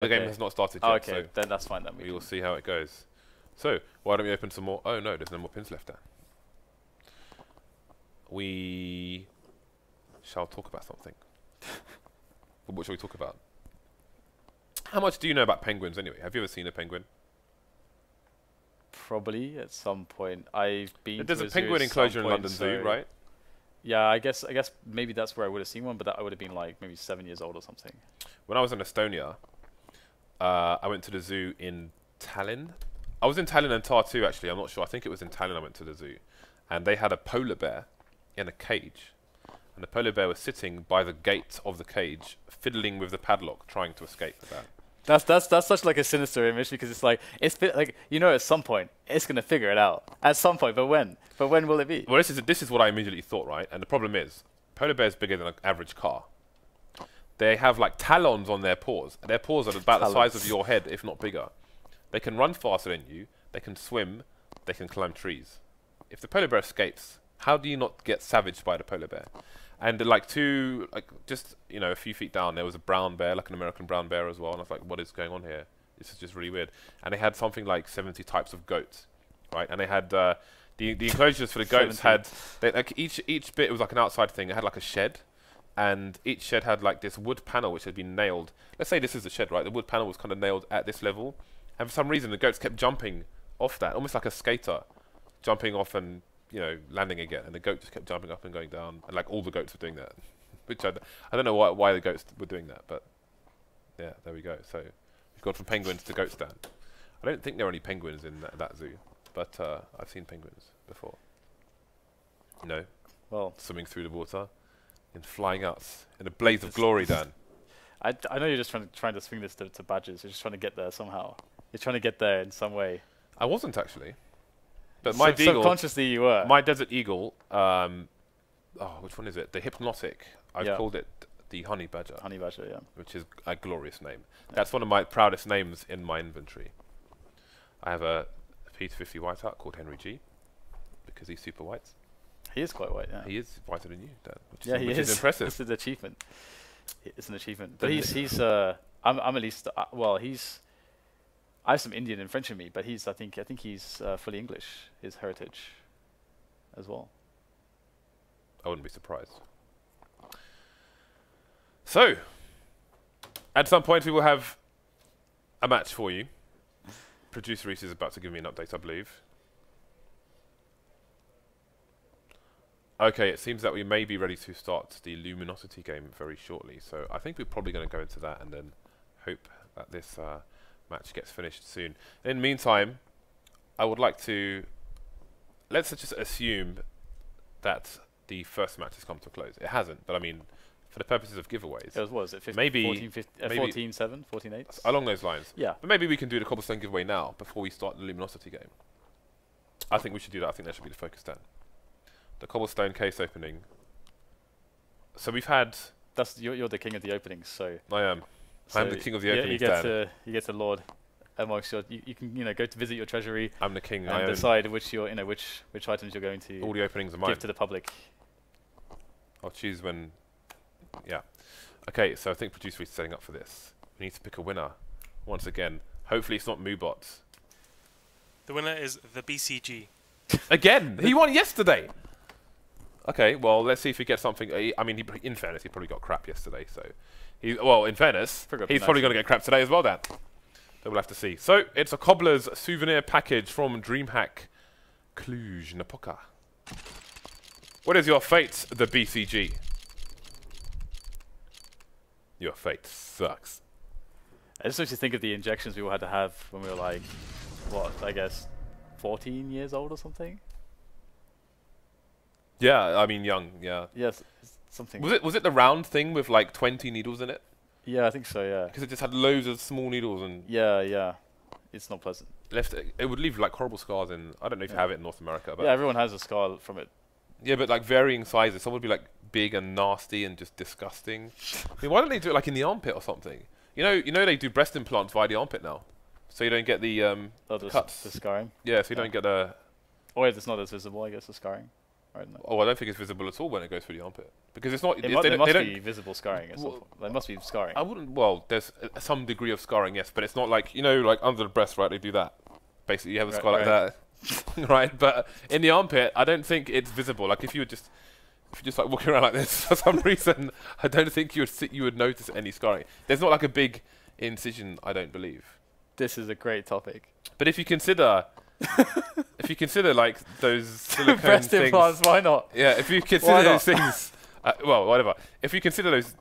The game has not started yet. Oh, okay, so then that's fine. Then we will see how it goes. So, why don't we open some more? Oh no, there's no more pins left there. We shall talk about something. But what shall we talk about? How much do you know about penguins anyway? Have you ever seen a penguin? Probably at some point. I've been. There's a penguin enclosure in London Zoo, right? Yeah, I guess maybe that's where I would have seen one, but I would have been like maybe 7 years old or something. When I was in Estonia, I went to the zoo in Tallinn. I was in Tallinn and Tartu actually. I'm not sure. I think it was in Tallinn I went to the zoo, and they had a polar bear in a cage, and the polar bear was sitting by the gate of the cage, fiddling with the padlock, trying to escape with that. That's such like a sinister image because it's like like at some point it's gonna figure it out at some point, but when? But when will it be? Well, this is what I immediately thought, right? And the problem is, polar bear is bigger than an average car. They have like talons on their paws. Their paws are about the size of your head, if not bigger. They can run faster than you. They can swim. They can climb trees. If the polar bear escapes, how do you not get savaged by the polar bear? And just a few feet down, there was a brown bear, like an American brown bear as well. And I was like, what is going on here? This is just really weird. And they had something like 70 types of goats, right? And they had the enclosures for the goats 70. like each bit was like an outside thing. It had like a shed, and each shed had like this wood panel which had been nailed. Let's say this is the shed, right? The wood panel was kind of nailed at this level, and for some reason the goats kept jumping off that, almost like a skater, jumping off and landing again, and the goat just kept jumping up and going down, and like all the goats were doing that, which I don't know why the goats were doing that, but yeah, there we go. So we've gone from penguins to goat stand. I don't think there are any penguins in that zoo, but I've seen penguins before. Well, swimming through the water and flying out in a blaze of glory, Dan. I know you're just trying to swing this to badges. You're just trying to get there somehow. You're trying to get there in some way. I wasn't actually. But my eagle, subconsciously you were. My desert eagle, which one is it? The hypnotic. I've called it the honey badger. Honey badger, yeah. Which is a glorious name. That's one of my proudest names in my inventory. I have a Peter 50 whiteout called Henry G, because he's super white. He is quite white, yeah. He is whiter than you, Dan. Which is impressive. It's an achievement. It's an achievement. But I'm at least I have some Indian and French in me, but I think he's fully English, his heritage as well. I wouldn't be surprised. So, at some point we will have a match for you. Producer Reese is about to give me an update, I believe. Okay, it seems that we may be ready to start the Luminosity game very shortly, so I think we're probably going to go into that and then hope that this match gets finished soon. In the meantime, I would like to let's just assume that the first match has come to a close. It hasn't, but I mean, for the purposes of giveaways, it was it 15, maybe 14, 7, 14, 8? Along those lines. Yeah. But maybe we can do the cobblestone giveaway now before we start the Luminosity game. I think we should do that. I think that should be the focus then. The cobblestone case opening. So we've had. You're the king of the openings, so. I am. So I'm the king of the openings. You get to lord amongst your. You can go to visit your treasury. I'm the king. And decide which items you're going to. All the openings are mine. Give to the public. I'll choose when. Yeah. Okay, so I think producer is setting up for this. We need to pick a winner. Once again, hopefully it's not Moobot. The winner is the BCG. Again, he won yesterday. Okay, well, let's see if he gets something. I mean, in fairness, he probably got crap yesterday. So, in fairness, he's probably going to get crap today as well, Dan. So we'll have to see. So, it's a cobbler's souvenir package from DreamHack Cluj-Napoca. What is your fate, the BCG? Your fate sucks. I just used to think of the injections we all had to have when we were like, what, I guess, 14 years old or something? Yeah, I mean young, yeah. Yes, something. Was it the round thing with like 20 needles in it? Yeah, I think so, yeah. Because it just had loads of small needles and... Yeah. It's not pleasant. It would leave like horrible scars in... I don't know if you have it in North America, but... Yeah, everyone has a scar from it. Yeah, but like varying sizes. Some would be like big and nasty and just disgusting. I mean, why don't they do it like in the armpit or something? You know they do breast implants via the armpit now. So you don't get the cuts. The scarring? Yeah, so you don't get the... Or if it's not as visible, I guess, the scarring. I don't know. Oh, I don't think it's visible at all when it goes through the armpit. Because it's not... There must be visible scarring. There must be scarring. I wouldn't... Well, there's some degree of scarring, yes, but it's not like, you know, like under the breast, right? They do that. Basically, you have a scar like that. Right? But in the armpit, I don't think it's visible. Like, if you're just like walking around like this for some reason, I don't think you would notice any scarring. There's not like a big incision, I don't believe. This is a great topic. But if you consider... if you consider like those silicone breast things, implants, why not? Yeah, if you consider those things, well, whatever. If you consider those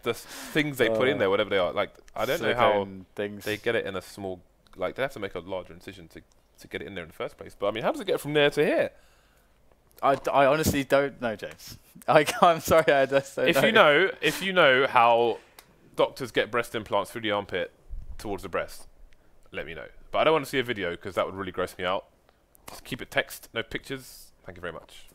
the things they put in there, whatever they are, like I don't know how they get it in a small. Like they have to make a larger incision to get it in there in the first place. But I mean, how does it get from there to here? I honestly don't know, James. I'm sorry, I just don't know. If you know how doctors get breast implants through the armpit towards the breast, let me know. But I don't want to see a video because that would really gross me out. Just keep it text, no pictures. Thank you very much.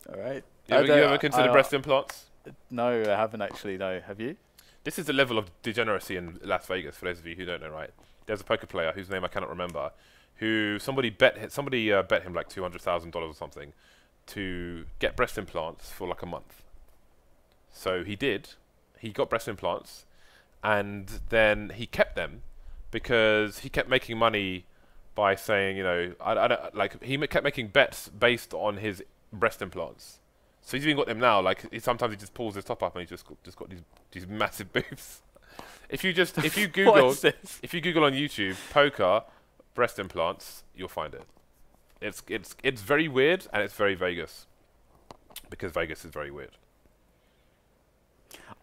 All right. You ever consider breast implants? No, I haven't actually. No, have you? This is the level of degeneracy in Las Vegas. For those of you who don't know, right? There's a poker player whose name I cannot remember, who somebody bet him like $200,000 or something to get breast implants for like a month. So he did. He got breast implants. And then he kept them because he kept making money by saying, you know, I don't like he kept making bets based on his breast implants. So he's even got them now. Like sometimes he just pulls his top up and he's just got these massive boobs. if you Google on YouTube poker breast implants, you'll find it. It's very weird and it's very Vegas because Vegas is very weird.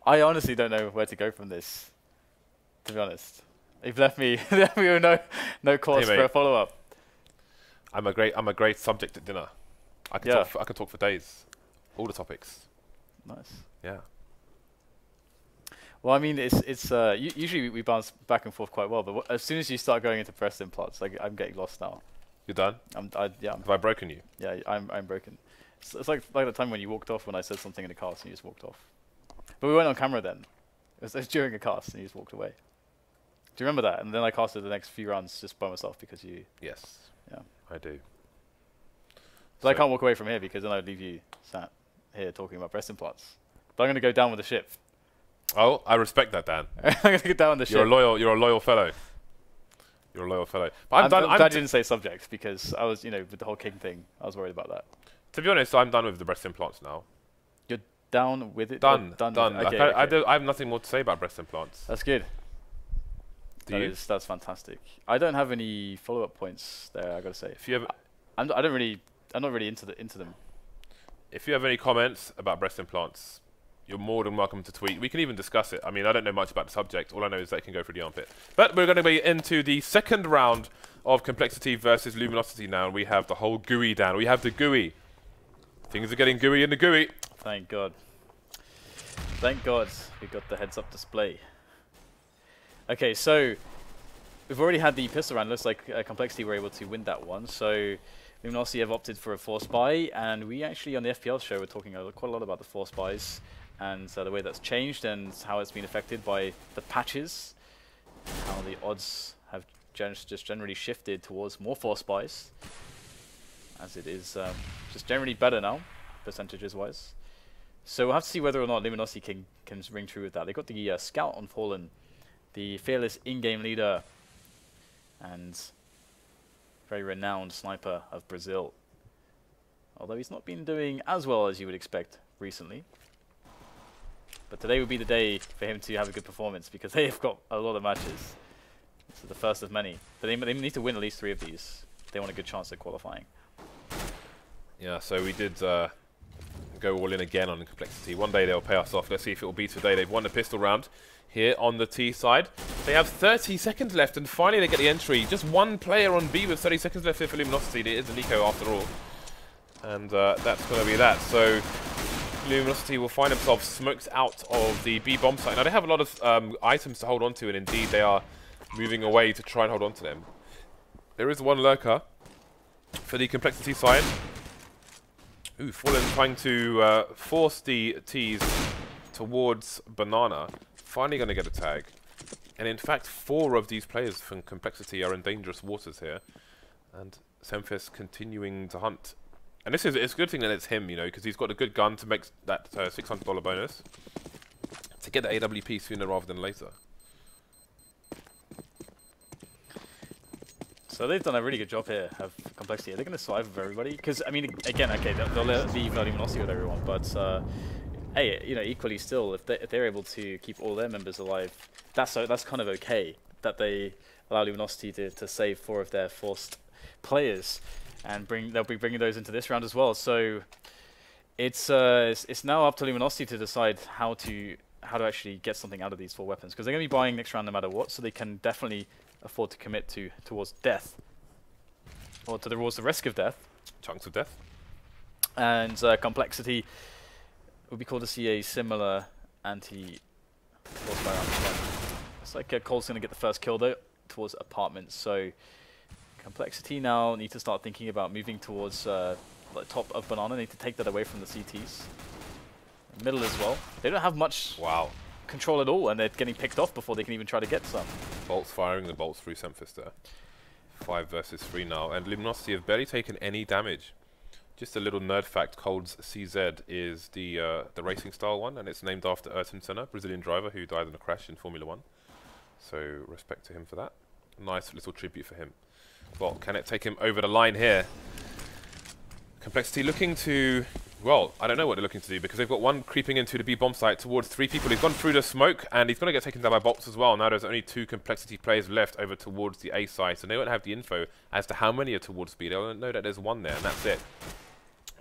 I honestly don't know where to go from this, to be honest. You've left me with no cause for a follow-up. I'm a great subject at dinner. I can talk for days. All the topics. Nice. Yeah. Well, I mean, it's usually we bounce back and forth quite well, but as soon as you start going into breast implants, like I'm getting lost now. You're done? Have I broken you? Yeah, I'm broken. It's like the time when you walked off when I said something in the cast and you just walked off. But we went on camera then. It was during a cast and you just walked away. Do you remember that? And then I casted the next few rounds just by myself because you... Yes. Yeah. I do. So I can't walk away from here because then I'd leave you sat here talking about breast implants. But I'm going to go down with the ship. Oh, I respect that, Dan. I'm going to go down with the ship. You're a loyal fellow. You're a loyal fellow. But I'm glad you didn't say subject because I was, with the whole king thing, I was worried about that. To be honest, I'm done with the breast implants now. You're down with it? Done. Okay, I have nothing more to say about breast implants. That's good. That's fantastic. I don't have any follow-up points there, I got to say. If you have, I'm not really into them. If you have any comments about breast implants, you're more than welcome to tweet. We can even discuss it. I mean, I don't know much about the subject. All I know is that it can go through the armpit. But we're going to be into the second round of complexity versus luminosity now. We have the whole GUI down. We have the GUI. Things are getting GUI in the GUI. Thank God. Thank God we got the heads-up display. Okay, so we've already had the pistol round. Looks like complexity were able to win that one. So Luminosity have opted for a force buy, and we actually on the FPL show were talking quite a lot about the force buys and the way that's changed and how it's been affected by the patches, how the odds have just generally shifted towards more force buys, as it is just generally better now, percentages-wise. So we'll have to see whether or not Luminosity can ring true with that. They got the Scout on Fallen, the fearless in-game leader, and very renowned sniper of Brazil. Although he's not been doing as well as you would expect recently. But today would be the day for him to have a good performance because they have got a lot of matches. This is the first of many. But they need to win at least 3 of these if they want a good chance at qualifying. Yeah, so we did go all in again on the complexity. One day they'll pay us off. Let's see if it will be today. They've won the pistol round here on the T side. They have 30 seconds left, and finally they get the entry. Just one player on B with 30 seconds left here for Luminosity. It is Nico after all. And that's going to be that. So Luminosity will find themselves smoked out of the B bomb site. Now they have a lot of items to hold on to, and indeed they are moving away to try and hold on to them. There is one lurker for the complexity side. Ooh, Fallen trying to force the T's towards Banana. Finally going to get a tag. And in fact, 4 of these players from complexity are in dangerous waters here. And SEMPHIS continuing to hunt. And it's a good thing that it's him, you know, because he's got a good gun to make that $600 bonus to get the AWP sooner rather than later. So they've done a really good job here of complexity. They're going to survive with everybody. Because, I mean, again, okay, they'll leave Luminosity with everyone. But, hey, you know, equally still, if they're able to keep all their members alive, that's kind of okay. That they allow Luminosity to save 4 of their forced players. And they'll be bringing those into this round as well. So it's now up to Luminosity to decide how to actually get something out of these 4 weapons. Because they're going to be buying next round no matter what. So they can definitely afford to commit towards death, or towards the risk of death. Chunks of death. And complexity would be cool to see a similar anti-force fire. It's like Cole's going to get the first kill though towards apartments. So complexity now need to start thinking about moving towards the top of banana. Need to take that away from the CTs. Middle as well. They don't have much. Wow. Control at all, and they're getting picked off before they can even try to get some. Boltz firing the bolts through SEMPHIS there. 5 versus 3 now, and Luminosity have barely taken any damage. Just a little nerd fact: Cold's CZ is the racing style one, and it's named after Ayrton Senna, Brazilian driver who died in a crash in Formula 1. So respect to him for that. Nice little tribute for him. Well, can it take him over the line here? Complexity looking to. Well, I don't know what they're looking to do because they've got one creeping into the B bomb site towards 3 people. He's gone through the smoke and he's going to get taken down by boltz as well. Now there's only 2 complexity players left over towards the A site, and they won't have the info as to how many are towards B. They'll know that there's 1 there, and that's it.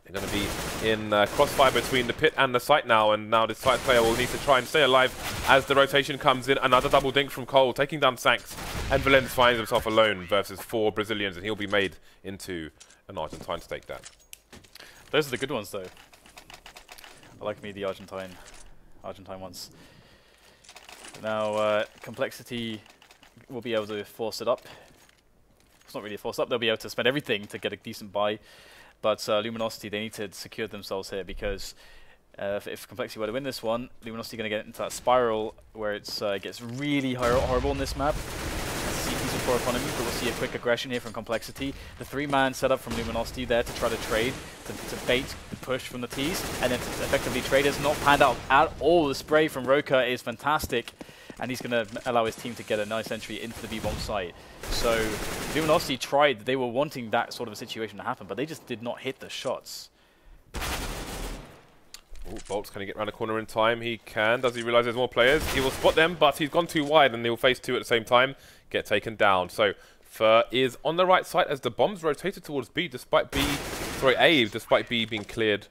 They're going to be in crossfire between the pit and the site now, and now this site player will need to try and stay alive as the rotation comes in. Another double dink from Cole, taking down sancz, and valens finds himself alone versus 4 Brazilians, and he'll be made into an Argentine to take that. Those are the good ones, though. I like the Argentine ones. Now, complexity will be able to force it up. It's not really a force up. They'll be able to spend everything to get a decent buy. But Luminosity, they need to secure themselves here because if complexity were to win this one, Luminosity are going to get into that spiral where it gets really horrible in this map. CTs are poor economy, but we'll see a quick aggression here from complexity. The 3-man setup from Luminosity there to try to trade, to bait the push from the Ts, and then to effectively trade has not panned out at all. The spray from Roca is fantastic, and he's going to allow his team to get a nice entry into the B-bomb site. So Luminosity tried, they were wanting that sort of a situation to happen, but they just did not hit the shots. Ooh, boltz, can he get around the corner in time? He can. Does he realize there's more players? He will spot them, but he's gone too wide and he'll face 2 at the same time. Get taken down. So Fer is on the right side as the bombs rotated towards B, despite A, despite B being cleared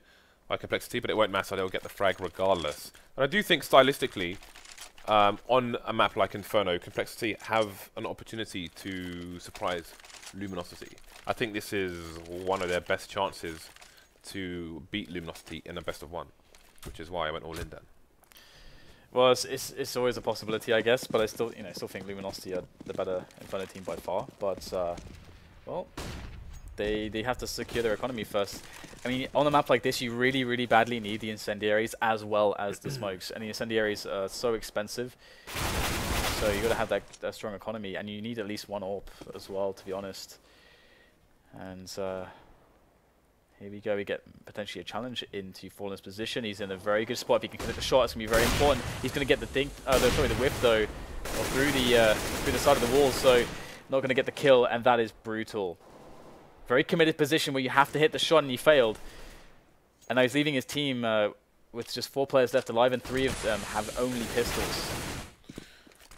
by complexity, but it won't matter. They'll get the frag regardless. And I do think stylistically, on a map like Inferno, complexity have an opportunity to surprise Luminosity. I think this is one of their best chances to beat Luminosity in a best of 1, which is why I went all in then. Well, it's always a possibility, I guess, but I still think Luminosity are the better Inferno team by far. But well, they have to secure their economy first. I mean, on a map like this, you really, really badly need the incendiaries as well as the smokes, and the incendiaries are so expensive. So you got to have that strong economy, and you need at least 1 AWP as well, to be honest. And here we go. We get potentially a challenge into Fallen's position. He's in a very good spot. If he can connect the shot, it's going to be very important. He's going to get the dink, sorry, the whip though, or through the side of the wall. So not going to get the kill, and that is brutal. Very committed position where you have to hit the shot, and he failed. And now he's leaving his team with just 4 players left alive, and 3 of them have only pistols.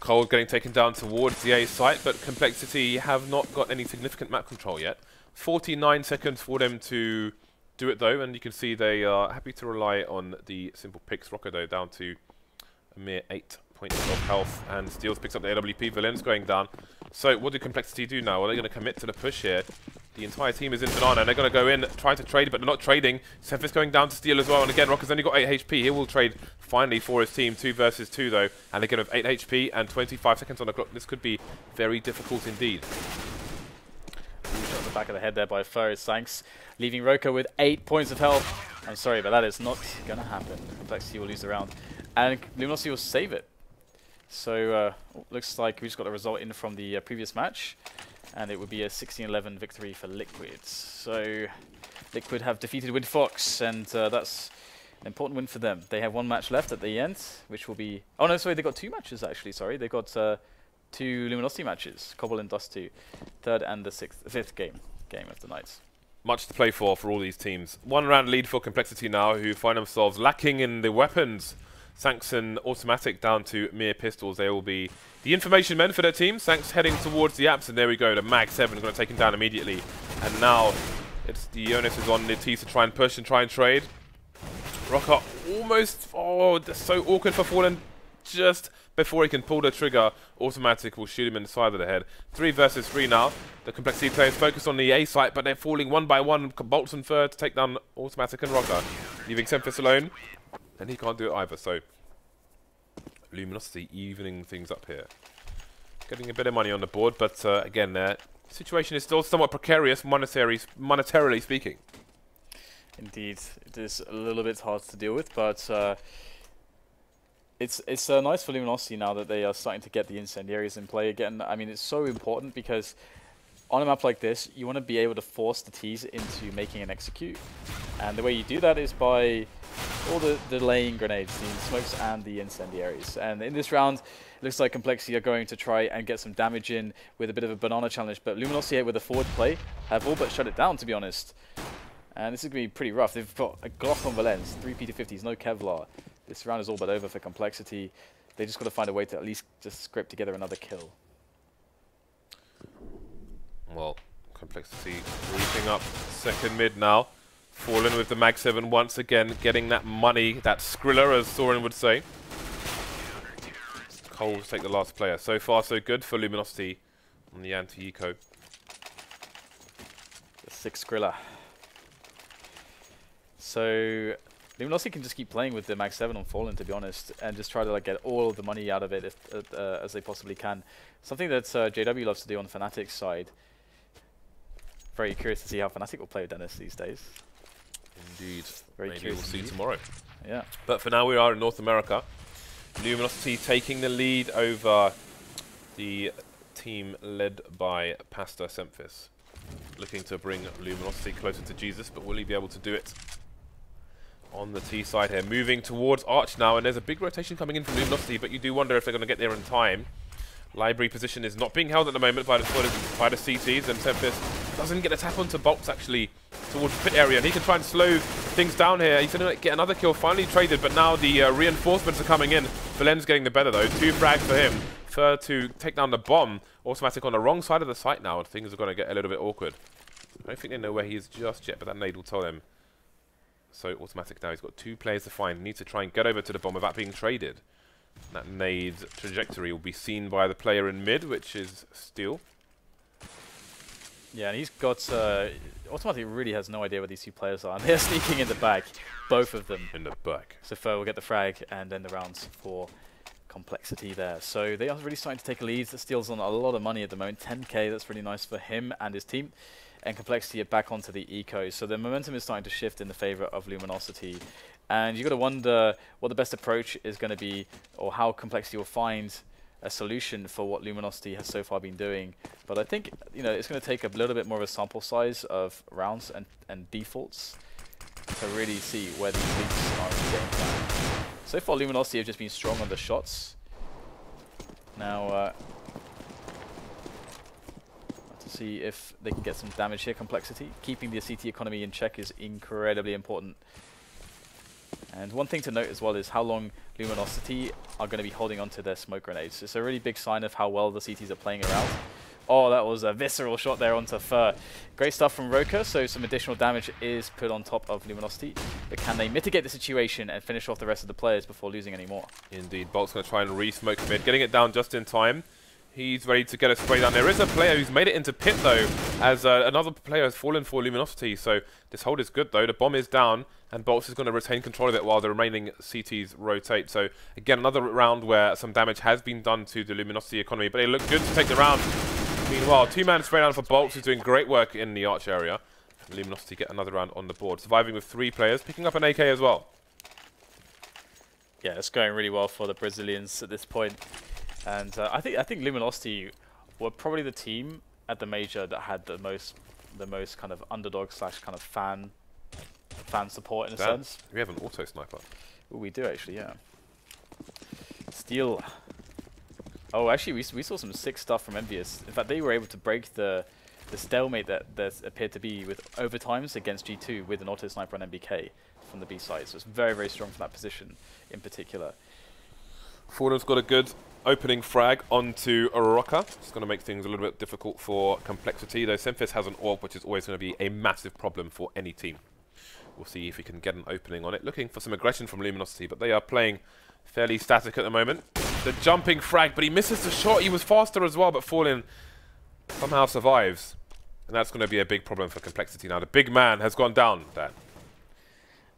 Cole getting taken down towards the A site, but complexity have not got any significant map control yet. 49 seconds for them to do it though, and you can see they are happy to rely on the simple picks. Roca though down to a mere 8 points of health, and Steels picks up the AWP. Valens going down. So what do complexity do now? Are they going to commit to the push here? The entire team is in banana, and they're going to go in, trying to trade, but they're not trading. SEMPHIS going down to steal as well, and again, Roca's only got 8 HP. He will trade finally for his team, 2 versus 2 though, and again with 8 HP and 25 seconds on the clock. This could be very difficult indeed. Shot in the back of the head there by Fer. Sancz leaving Roca with 8 points of health. I'm sorry, but that is not going to happen. Complexity will lose the round, and Luminosity will save it. So looks like we just got a result in from the previous match. And it would be a 16-11 victory for Liquid. So Liquid have defeated Windfox, and that's an important win for them. They have one match left at the end, which will be... Oh no, sorry, they got 2 matches actually, sorry. They got 2 Luminosity matches, Cobble and Dust 2. 3rd and the 5th game of the night. Much to play for all these teams. 1 round lead for Complexity now, who find themselves lacking in the weapons. Sancz and autimatic down to mere pistols. They will be the information men for their team. Sancz heading towards the apps, and there we go. The Mag 7 going to take him down immediately. And now it's the onus is on the T's to try and push and try and trade. Roca almost, oh, that's so awkward for Fallen. Just before he can pull the trigger, autimatic will shoot him in the side of the head. 3 versus 3 now. The Complexity players focus on the A site, but they're falling one by one. boltz and Fer to take down autimatic and Roca, leaving SEMPHIS alone. And he can't do it either, so Luminosity evening things up here. Getting a bit of money on the board, but again, their situation is still somewhat precarious, monetarily speaking. Indeed, it is a little bit hard to deal with, but it's nice for Luminosity now that they are starting to get the incendiaries in play again. I mean, it's so important because on a map like this, you want to be able to force the T's into making an execute. And the way you do that is by all the delaying grenades, the smokes and the incendiaries. And in this round, it looks like Complexity are going to try and get some damage in with a bit of a banana challenge. But Luminosity with a forward play have all but shut it down, to be honest. And this is going to be pretty rough. They've got a Glock on valens, 3 P250s, no Kevlar. This round is all but over for Complexity. They just got to find a way to at least just scrape together another kill. Well, Complexity reaping up second mid now. Fallen with the Mag 7 once again, getting that money, that Skrilla, as Soren would say. Cole will take the last player. So far, so good for Luminosity on the anti-eco. The 6 Skrilla. So Luminosity can just keep playing with the Mag 7 on Fallen, to be honest, and just try to like get all of the money out of it as they possibly can. Something that JW loves to do on Fnatic's side. Very curious to see how Fnatic will play with Dennis these days. Indeed. Very Maybe curious we'll see indeed. tomorrow. Yeah. But for now, we are in North America. Luminosity taking the lead over the team led by Pastor SEMPHIS. Looking to bring Luminosity closer to Jesus, but will he be able to do it? On the T side here, moving towards Arch now, and there's a big rotation coming in from Luminosity, but you do wonder if they're going to get there in time. Library position is not being held at the moment by the CTs, and SEMPHIS doesn't get a tap onto boltz actually towards the pit area, and he can try and slow things down here. He's going to get another kill, finally traded, but now the reinforcements are coming in. Valens getting the better though, 2 frags for him. Fer to take down the bomb. Autimatic on the wrong side of the site now, and things are going to get a little bit awkward. I don't think they know where he is just yet, but that nade will tell him. So Autimatic now, he's got 2 players to find. He needs to try and get over to the bomb without being traded. That nade's trajectory will be seen by the player in mid, which is Steel. Yeah, and he's got... Autimatic really has no idea where these 2 players are, and they're sneaking in the back, both of them. In the back. So Fer will get the frag, and then the rounds for Complexity there. So they are really starting to take a lead. Steel's on a lot of money at the moment, 10k, that's really nice for him and his team. And Complexity are back onto the eco, so the momentum is starting to shift in the favor of Luminosity. And you've got to wonder what the best approach is going to be, or how Complexity will find a solution for what Luminosity has so far been doing. But I think, you know, it's going to take a little bit more of a sample size of rounds and defaults to really see where these leads are in the game plan. So far, Luminosity have just been strong on the shots. Now, to see if they can get some damage here. Complexity, keeping the CT economy in check is incredibly important. And one thing to note as well is how long Luminosity are going to be holding on to their smoke grenades. It's a really big sign of how well the CTs are playing around. Oh, that was a visceral shot there onto Fer. Great stuff from Roca, so some additional damage is put on top of Luminosity. But can they mitigate the situation and finish off the rest of the players before losing any more? Indeed, boltz going to try and re-smoke mid, getting it down just in time. He's ready to get a spray down. There is a player who's made it into pit though, as another player has fallen for Luminosity. So this hold is good though. The bomb is down, and boltz is going to retain control of it while the remaining CTs rotate. So again, another round where some damage has been done to the Luminosity economy, but they look good to take the round. Meanwhile, 2-man spray down for boltz, who's doing great work in the arch area. Luminosity get another round on the board, surviving with 3 players, picking up an AK as well. Yeah, it's going really well for the Brazilians at this point. And I think Luminosity were probably the team at the major that had the most kind of underdog slash kind of fan support in a sense. We have an auto sniper. Ooh, we do actually, yeah. Steal. Oh, actually, we saw some sick stuff from Envious. In fact, they were able to break the stalemate that there appeared to be with overtimes against G2 with an auto sniper on MBK from the B side. So it's very, very strong from that position in particular. Fallen's got a good opening frag onto a roca. It's going to make things a little bit difficult for Complexity, though SEMPHIS has an AWP, which is always going to be a massive problem for any team. We'll see if he can get an opening on it. Looking for some aggression from Luminosity, but they are playing fairly static at the moment. The jumping frag, but he misses the shot. He was faster as well, but Fallen somehow survives. And that's going to be a big problem for Complexity now. The big man has gone down, Dan.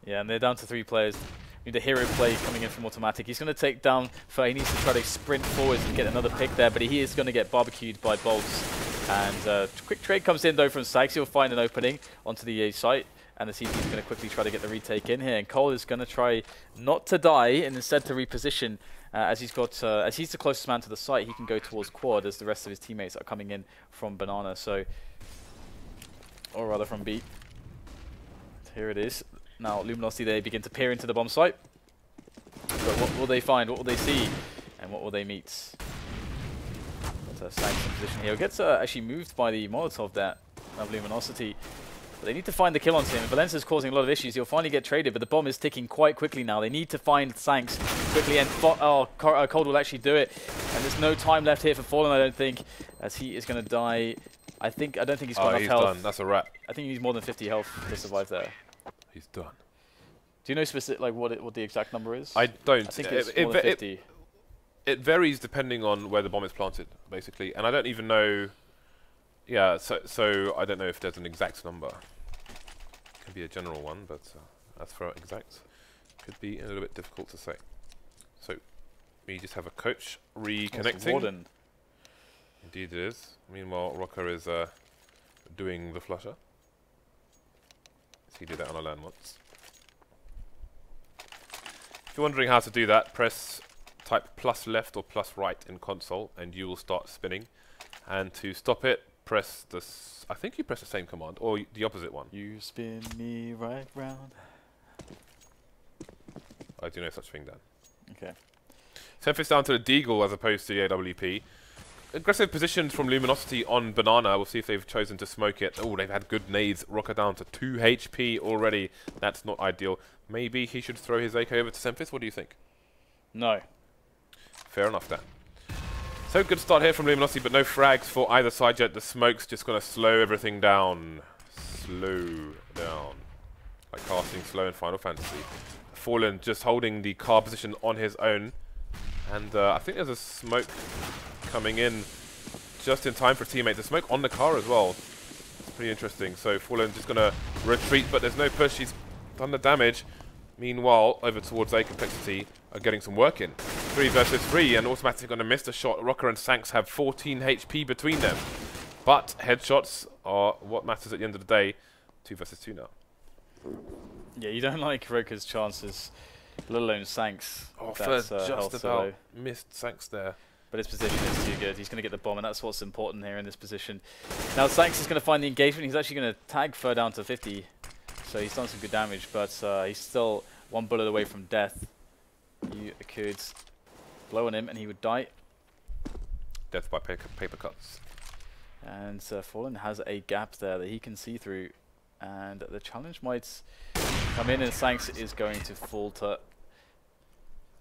Yeah, and they're down to 3 players. The hero play coming in from autimatic. He's going to take down he needs to try to sprint forwards and get another pick there, but he is going to get barbecued by boltz. And quick trade comes in though from sancz. He'll find an opening onto the site, and the CT is going to quickly try to get the retake in here. And Cole is going to try not to die and instead to reposition. As he's the closest man to the site, he can go towards quad as the rest of his teammates are coming in from banana. So, or rather from B. Here it is. Now, Luminosity, they begin to peer into the bomb site. But what will they find? What will they see? And what will they meet? Got sancz in position here. Gets actually moved by the Molotov there of Luminosity. But they need to find the kill on him. Valens is causing a lot of issues. He'll finally get traded, but the bomb is ticking quite quickly now. They need to find sancz quickly, and Cold will actually do it. And there's no time left here for Fallen, I don't think, as he is going to die. I don't think he's got enough health. Done. That's a wrap. I think he needs more than 50 health to survive there. He's done. Do you know specific what the exact number is? I don't. I think it's more than 50. It varies depending on where the bomb is planted, basically, and I don't even know. Yeah, so I don't know if there's an exact number. Could be a general one, but as for exact, could be a little bit difficult to say. So we just have a coach reconnecting. Warden. Indeed, it is. Meanwhile, roca is doing the flusher. He did that on a LAN once. If you're wondering how to do that, type plus left or plus right in console, and you will start spinning. And to stop it, press the. I think you press the same command or the opposite one. You spin me right round. I do no such thing, Dan. Okay. SEMPHIS down to the Deagle as opposed to the AWP. Aggressive positions from Luminosity on banana. We'll see if they've chosen to smoke it. Oh, they've had good nades. roca down to 2 HP already. That's not ideal. Maybe he should throw his AK over to SEMPHIS. What do you think? No. Fair enough, Dan. So good start here from Luminosity, but no frags for either side yet. The smoke's just going to slow everything down. Slow down. Like casting slow in Final Fantasy. Fallen just holding the car position on his own. And I think there's a smoke coming in just in time for teammate. The smoke on the car as well. It's pretty interesting. So Fallen just going to retreat, but there's no push. He's done the damage. Meanwhile, over towards A, Complexity are getting some work in. 3 versus 3, and autimatic going to miss the shot. roca and sancz have 14 HP between them. But headshots are what matters at the end of the day. 2 versus 2 now. Yeah, you don't like roca's chances, let alone sancz. Oh, first just about missed sancz there. But his position is too good. He's going to get the bomb, and that's what's important here in this position. Now sancz is going to find the engagement. He's actually going to tag Fer down to 50. So he's done some good damage, but he's still 1 bullet away from death. You could blow on him, and he would die. Death by paper cuts. And Fallen has a gap there that he can see through. And the challenge might come in, and sancz is going to falter.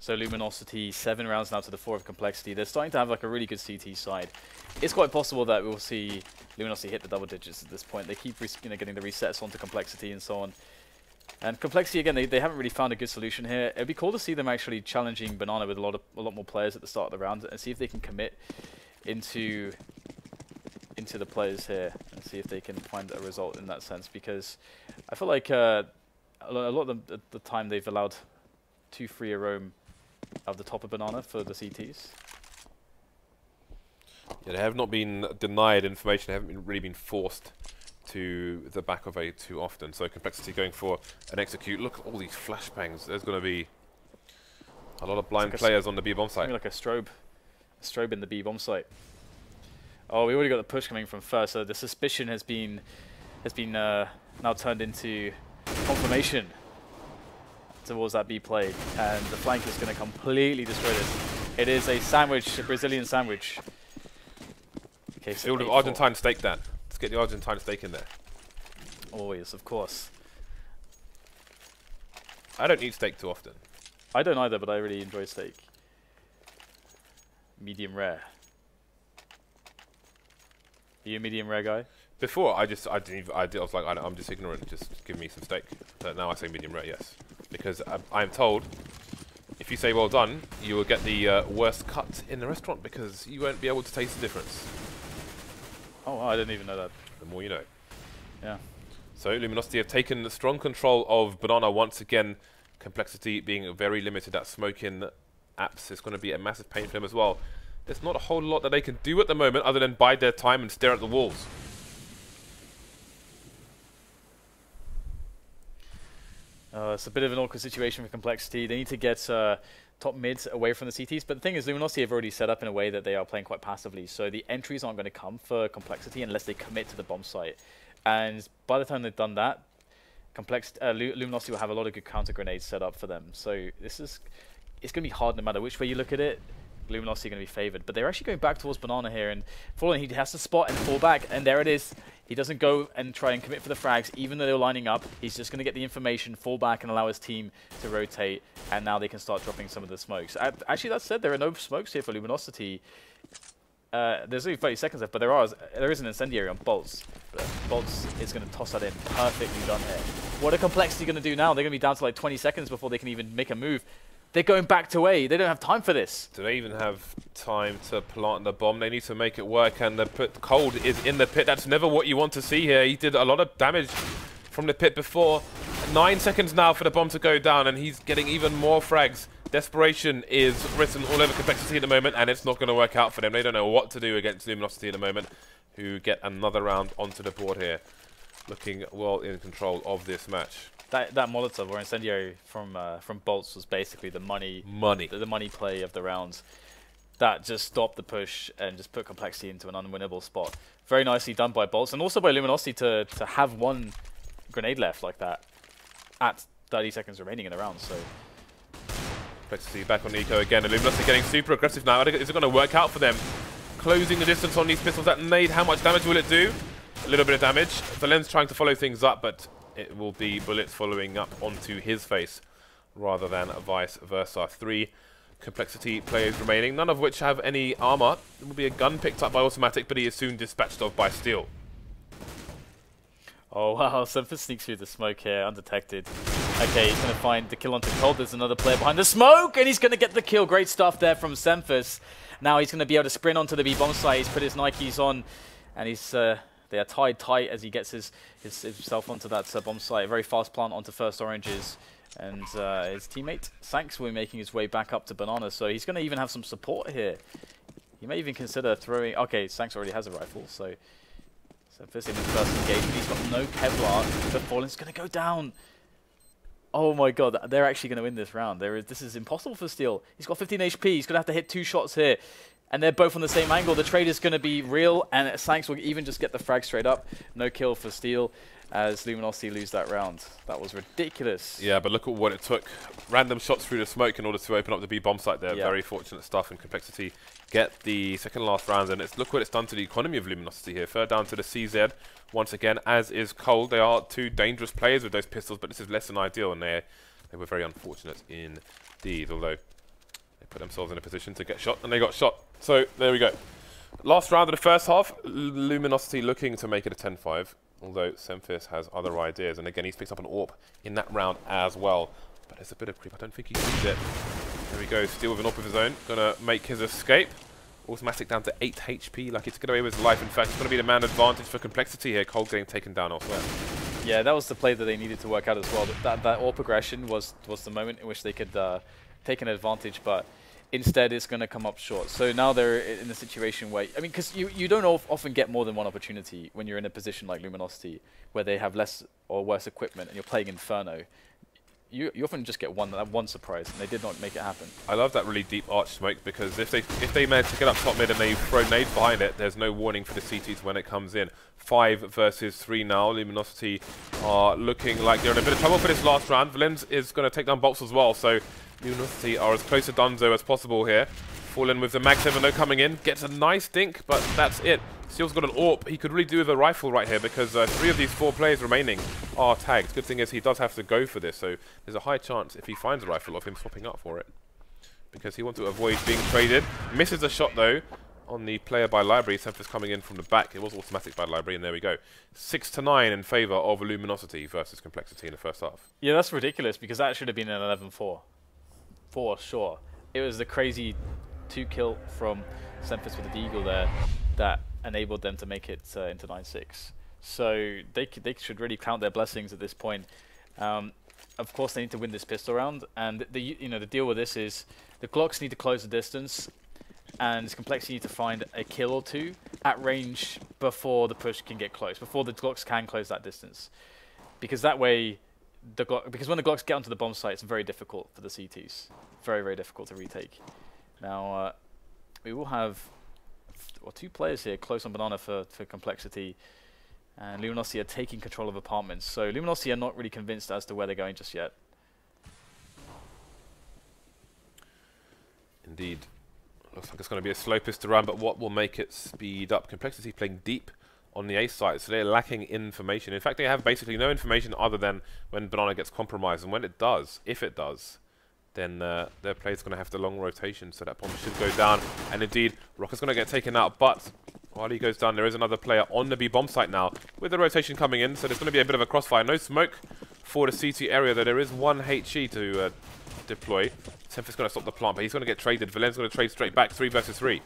So Luminosity, 7 rounds now to the 4 of Complexity. They're starting to have like a really good CT side. It's quite possible that we'll see Luminosity hit the double digits at this point. They keep getting the resets onto Complexity and so on. And Complexity, again, they haven't really found a good solution here. It'd be cool to see them actually challenging banana with a lot more players at the start of the round and see if they can commit into the players here and see if they can find a result in that sense. Because I feel like a lot of the time they've allowed too free a roam of the top of banana for the CTs. Yeah, they have not been denied information. They haven't really been forced to the back of A too often. So Complexity going for an execute. Look at all these flashbangs. There's going to be a lot of blind players on the B bomb site. Like a strobe in the B bomb site. Oh, we already got the push coming from first, so the suspicion has been now turned into confirmation towards that B play, and the flank is going to completely destroy this. It is a sandwich, a Brazilian sandwich. Okay, so Field of Argentine steak, Dan. Let's get the Argentine steak in there. Always, of course. I don't eat steak too often. I don't either, but I really enjoy steak. Medium rare. Are you a medium rare guy? Before, I was like, I'm just ignorant, just give me some steak. But now I say medium rare, yes. Because I'm told, if you say well done, you will get the worst cut in the restaurant because you won't be able to taste the difference. Oh, wow, I didn't even know that. The more you know. Yeah. So, Luminosity have taken strong control of Banana once again. Complexity being very limited at smoking apps is going to be a massive pain for them as well. There's not a whole lot that they can do at the moment other than bide their time and stare at the walls. It's a bit of an awkward situation for Complexity. They need to get top mid away from the CTs, but the thing is, Luminosity have already set up in a way that they are playing quite passively, so the entries aren't going to come for Complexity unless they commit to the bomb site. And by the time they've done that, Luminosity will have a lot of good counter grenades set up for them. So it's going to be hard no matter which way you look at it. Luminosity are going to be favored, but they're actually going back towards Banana here, and Fallen, he has to spot and fall back, and there it is. He doesn't go and try and commit for the frags, even though they're lining up. He's just going to get the information, fall back, and allow his team to rotate, and now they can start dropping some of the smokes. Actually, that said, there are no smokes here for Luminosity. There's only 30 seconds left, but there is an incendiary on boltz. But boltz is going to toss that in. Perfectly done here. What are Complexity going to do now? They're going to be down to like 20 seconds before they can even make a move. They're going back to A. They don't have time for this. Do they even have time to plant the bomb? They need to make it work, and the Cold is in the pit. That's never what you want to see here. He did a lot of damage from the pit before. 9 seconds now for the bomb to go down, and he's getting even more frags. Desperation is written all over Complexity at the moment, and it's not going to work out for them. They don't know what to do against Luminosity at the moment, who get another round onto the board here. Looking well in control of this match. That Molotov or incendiary from boltz was basically the money play of the rounds. That just stopped the push and just put Complexity into an unwinnable spot. Very nicely done by boltz, and also by Luminosity to have one grenade left like that at 30 seconds remaining in the round. So Complexity back on Eco again, and Luminosity getting super aggressive now. Is it going to work out for them? Closing the distance on these pistols. That nade, how much damage will it do? A little bit of damage. Valens trying to follow things up, but it will be bullets following up onto his face rather than vice versa. 3 Complexity players remaining, none of which have any armor. There will be a gun picked up by autimatic, but he is soon dispatched of by steel. Oh wow, SEMPHIS sneaks through the smoke here, undetected. Okay, he's going to find the kill onto Cold. There's another player behind the smoke, and he's going to get the kill. Great stuff there from SEMPHIS. Now he's going to be able to sprint onto the B-bomb site. He's put his Nikes on, and he's they are tied tight as he gets himself onto that bomb site. A very fast plant onto first oranges. And his teammate, sancz, will be making his way back up to Banana. So he's going to even have some support here. He may even consider throwing... Okay, sancz already has a rifle, so first in his first engagement. He's got no Kevlar. The Fallen's going to go down. Oh my god, they're actually going to win this round. This is impossible for Steel. He's got 15 HP. He's going to have to hit 2 shots here. And they're both on the same angle. The trade is going to be real, and sancz will even just get the frag straight up. No kill for Steel as Luminosity lose that round. That was ridiculous. Yeah, but look at what it took. Random shots through the smoke in order to open up the B-bomb site there. Yeah. Very fortunate stuff, and Complexity get the second last round. And look what it's done to the economy of Luminosity here. Third down to the CZ once again, as is Cold. They are 2 dangerous players with those pistols, but this is less than ideal, and they were very unfortunate indeed, although they put themselves in a position to get shot, and they got shot. So there we go. Last round of the first half, Luminosity looking to make it a 10-5, although SEMPHIS has other ideas. And again, he's picked up an AWP in that round as well. But there's a bit of creep. I don't think he sees it. There he goes, Steel with an AWP of his own. Gonna make his escape. Autimatic down to 8 HP. Like, it's going to away with his life. In fact, it's going to be the man advantage for Complexity here. Cold getting taken down elsewhere. Yeah, that was the play that they needed to work out as well. That AWP progression was the moment in which they could take an advantage, but instead it's going to come up short. So now they're in a situation where, I mean, because you don't often get more than one opportunity when you're in a position like Luminosity, where they have less or worse equipment and you're playing Inferno. you often just get one surprise, and they did not make it happen. I love that really deep arch smoke, because if they manage to get up top mid and they throw nades behind it, there's no warning for the CTs when it comes in. 5 versus 3 now. Luminosity are looking like they're in a bit of trouble for this last round. Valens is going to take down boltz as well, so Luminosity are as close to Dunzo as possible here. Fallen with the Mag 7 though coming in, gets a nice dink, but that's it. Steel's got an AWP. He could really do with a rifle right here, because 3 of these 4 players remaining are tagged. Good thing is he does have to go for this, so there's a high chance if he finds a rifle of him swapping up for it, because he wants to avoid being traded. Misses a shot though on the player by library. SEMPHIS coming in from the back. It was automatic by library, and there we go. 6-9 in favour of Luminosity versus Complexity in the first half. Yeah, that's ridiculous, because that should have been an 11-4. For sure. It was the crazy 2-kill from SEMPHIS with the Deagle there that enabled them to make it into 9-6. So they should really count their blessings at this point. Of course, they need to win this pistol round, and the deal with this is the Glocks need to close the distance, and Complexity need to find a kill or 2 at range before the push can get close, before the Glocks can close that distance, because that way because when the Glocks get onto the bomb site, it's very difficult for the CTs, very difficult to retake. Now we will have 2 players here close on banana for Complexity, and Luminosity are taking control of apartments. So Luminosity are not really convinced as to where they're going just yet. Indeed. Looks like it's going to be a slow pistol round, but what will make it speed up? Complexity playing deep on the A side, so they're lacking information. In fact, they have basically no information other than when banana gets compromised, and when it does, if it does, then their player's going to have the long rotation, so that bomb should go down. And indeed, roca's going to get taken out, but while he goes down, there is another player on the B bomb site now, with the rotation coming in, so there's going to be a bit of a crossfire. No smoke for the CT area, though there is 1 HE to deploy. SEMPHIS going to stop the plant, but he's going to get traded. Valen's going to trade straight back, 3 versus 3.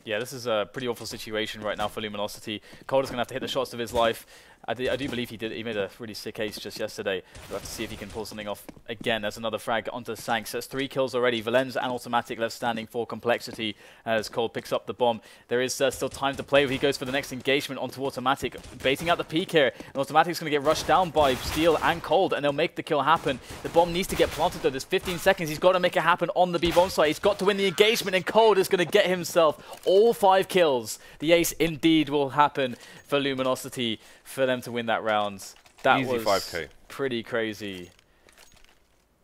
Yeah, this is a pretty awful situation right now for Luminosity. Kory's going to have to hit the shots of his life. I do believe he did. He made a really sick ace just yesterday. We'll have to see if he can pull something off again. There's another frag onto sancz. That's 3 kills already. Valens and autimatic left standing for Complexity as Cole picks up the bomb. There is still time to play. He goes for the next engagement onto autimatic, baiting out the peek here. And autimatic's going to get rushed down by Steel and Cold, and they'll make the kill happen. The bomb needs to get planted though. There's 15 seconds. He's got to make it happen on the B bomb site. He's got to win the engagement, and Cold is going to get himself all 5 kills. The ace indeed will happen for Luminosity for them to win that round. That Easy was 5K. Pretty crazy.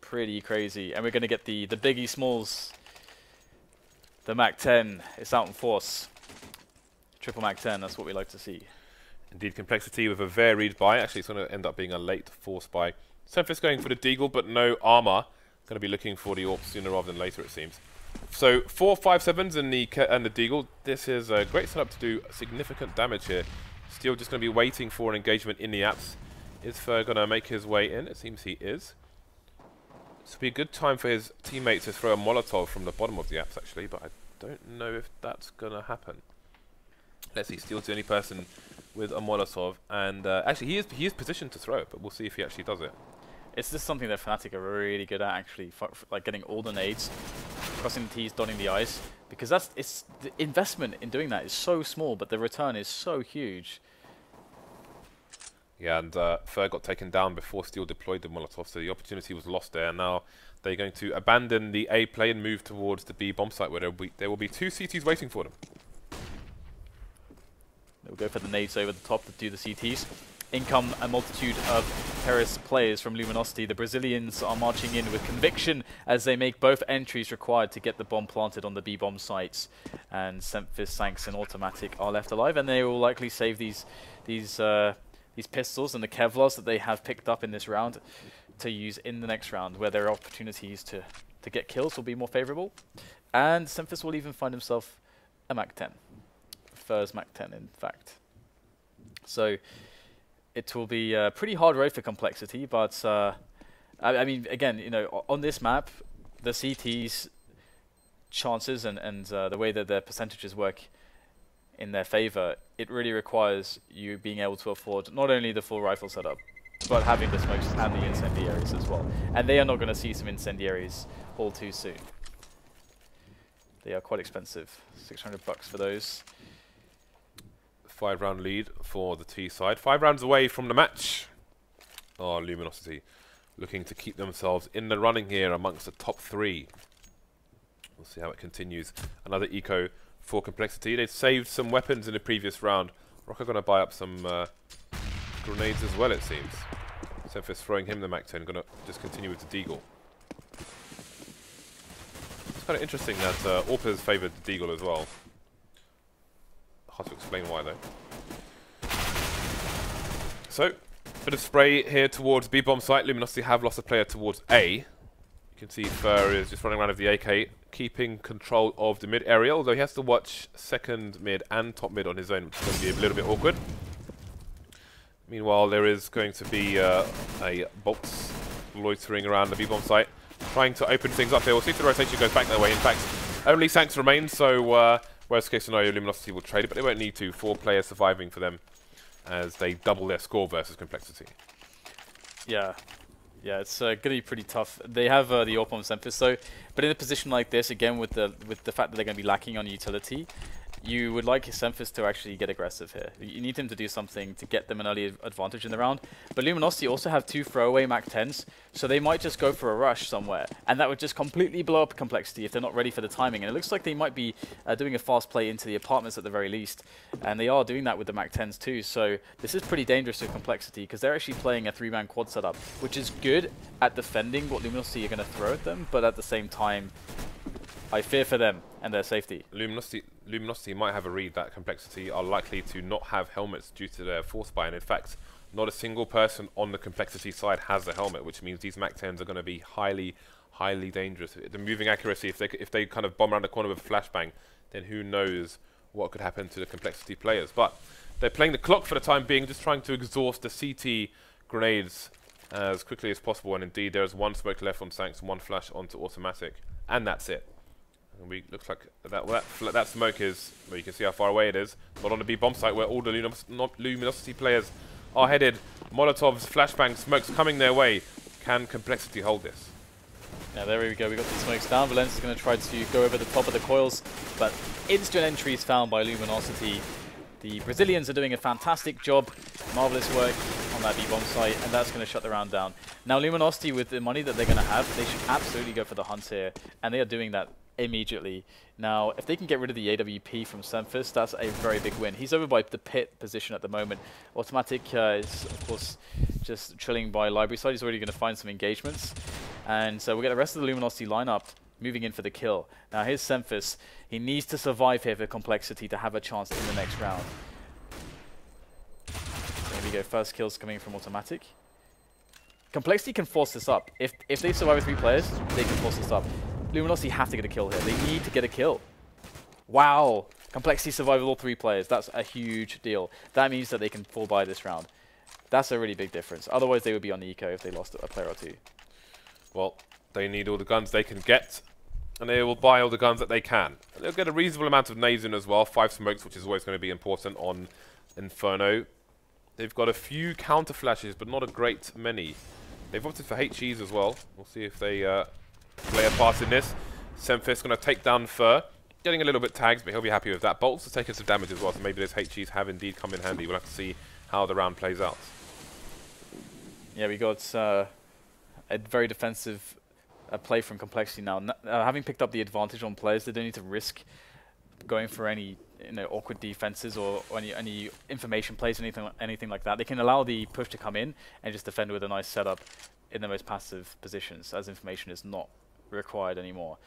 Pretty crazy. And we're going to get the Biggie Smalls. The Mac 10. It's out in force. Triple Mac 10. That's what we like to see. Indeed, Complexity with a varied buy. Actually, it's going to end up being a late force buy. SEMPHIS going for the Deagle, but no armor. Going to be looking for the AWP sooner rather than later, it seems. So 4 5.7s in the Deagle. This is a great setup to do significant damage here. Steel just going to be waiting for an engagement in the apps. Is Fer going to make his way in? It seems he is. This will be a good time for his teammates to throw a Molotov from the bottom of the apps, actually, but I don't know if that's going to happen. Let's see, Steel's the only person with a Molotov, and actually he is positioned to throw it, but we'll see if he actually does it. It's just something that Fnatic are really good at, actually, like getting all the nades, crossing the T's, dotting the I's, because the investment in doing that is so small, but the return is so huge. Yeah, and Fer got taken down before Steel deployed the Molotov, so the opportunity was lost there. Now they're going to abandon the A play and move towards the B bomb site, where there will be 2 CTs waiting for them. They'll go for the nades over the top to do the CTs. In come a multitude of Paris players from Luminosity. The Brazilians are marching in with conviction as they make both entries required to get the bomb planted on the B bomb sites. And SEMPHIS, sancz, and autimatic are left alive, and they will likely save these pistols and the Kevlars that they have picked up in this round to use in the next round, where their opportunities to get kills will be more favorable. And SEMPHIS will even find himself a Mac 10. First Mac 10, in fact. So it will be a pretty hard road for Complexity, but I mean, again, you know, on this map, the CT's chances and the way that their percentages work in their favor, it really requires you being able to afford not only the full rifle setup, but having the smokes and the incendiaries as well. And they are not going to see some incendiaries all too soon. They are quite expensive, $600 for those. 5-round lead for the T side. 5 rounds away from the match. Oh, Luminosity looking to keep themselves in the running here amongst the top 3. We'll see how it continues. Another eco for Complexity. They saved some weapons in the previous round. Roca going to buy up some grenades as well, it seems. SEMPHIS throwing him the Mac-10, going to just continue with the Deagle. It's kind of interesting that Orpa's favoured the Deagle as well. Hard to explain why though. So, bit of spray here towards B-bomb site. Luminosity have lost a player towards A. You can see Fur is just running around with the AK, keeping control of the mid area, although he has to watch second mid and top mid on his own, which is going to be a little bit awkward. Meanwhile, there is going to be a boltz loitering around the B-bomb site, trying to open things up here. We'll see if the rotation goes back that way. In fact, only sancz remains, so worst case scenario, Luminosity will trade it, but they won't need to. 4 players surviving for them as they double their score versus Complexity. Yeah. Yeah, it's going to be pretty tough. They have the AWP on SEMPHIS, so, but in a position like this, again, with the fact that they're going to be lacking on utility, you would like SEMPHIS to actually get aggressive here. You need him to do something to get them an early advantage in the round. But Luminosity also have 2 throwaway Mac-10s, so they might just go for a rush somewhere, and that would just completely blow up Complexity if they're not ready for the timing. And it looks like they might be doing a fast play into the apartments at the very least, and they are doing that with the Mac-10s too. So this is pretty dangerous to Complexity because they're actually playing a 3-man quad setup, which is good at defending what Luminosity are going to throw at them, but at the same time, I fear for them and their safety. Luminosity might have a read that Complexity are likely to not have helmets due to their force buy, and in fact, not a single person on the Complexity side has a helmet, which means these Mac-10s are going to be highly, highly dangerous. The moving accuracy, if they kind of bomb around the corner with a flashbang, then who knows what could happen to the Complexity players. But they're playing the clock for the time being, just trying to exhaust the CT grenades as quickly as possible, and indeed there is 1 smoke left on sancz, 1 flash onto automatic, and that's it. And looks like that smoke is, well, you can see how far away it is, but on the B-bomb site where all the Luminosity players are headed. Molotovs, flashbang, smokes coming their way. Can Complexity hold this? Yeah, there we go. We got the smokes down. Valens is going to try to go over the top of the coils, but instant entry is found by Luminosity. The Brazilians are doing a fantastic job. Marvelous work on that B-bomb site, and that's going to shut the round down. Now, Luminosity, with the money that they're going to have, they should absolutely go for the hunt here, and they are doing that immediately. Now, if they can get rid of the AWP from SEMPHIS, that's a very big win. He's over by the pit position at the moment. Autimatic is, of course, just chilling by library side. He's already going to find some engagements. And so we'll get the rest of the Luminosity lineup moving in for the kill. Now, here's SEMPHIS. He needs to survive here for Complexity to have a chance in the next round. There we go. First kills coming from Autimatic. Complexity can force this up. If they survive with 3 players, they can force this up. Luminosity have to get a kill here. They need to get a kill. Wow. Complexity survive with all 3 players. That's a huge deal. That means that they can fall by this round. That's a really big difference. Otherwise, they would be on the eco if they lost a player or 2. Well, they need all the guns they can get, and they will buy all the guns that they can. They'll get a reasonable amount of nades in as well. 5 smokes, which is always going to be important on Inferno. They've got a few counter flashes, but not a great many. They've opted for HEs as well. We'll see if they play a part in this. SEMPHIS going to take down Fur. Getting a little bit tagged, but he'll be happy with that. boltz has taken some damage as well, so maybe those HEs have indeed come in handy. We'll have to see how the round plays out. Yeah, we got a very defensive play from Complexity now. Having picked up the advantage on players, they don't need to risk going for any awkward defenses or any information plays or anything like that. They can allow the push to come in and just defend with a nice setup in the most passive positions, as information is not required anymore.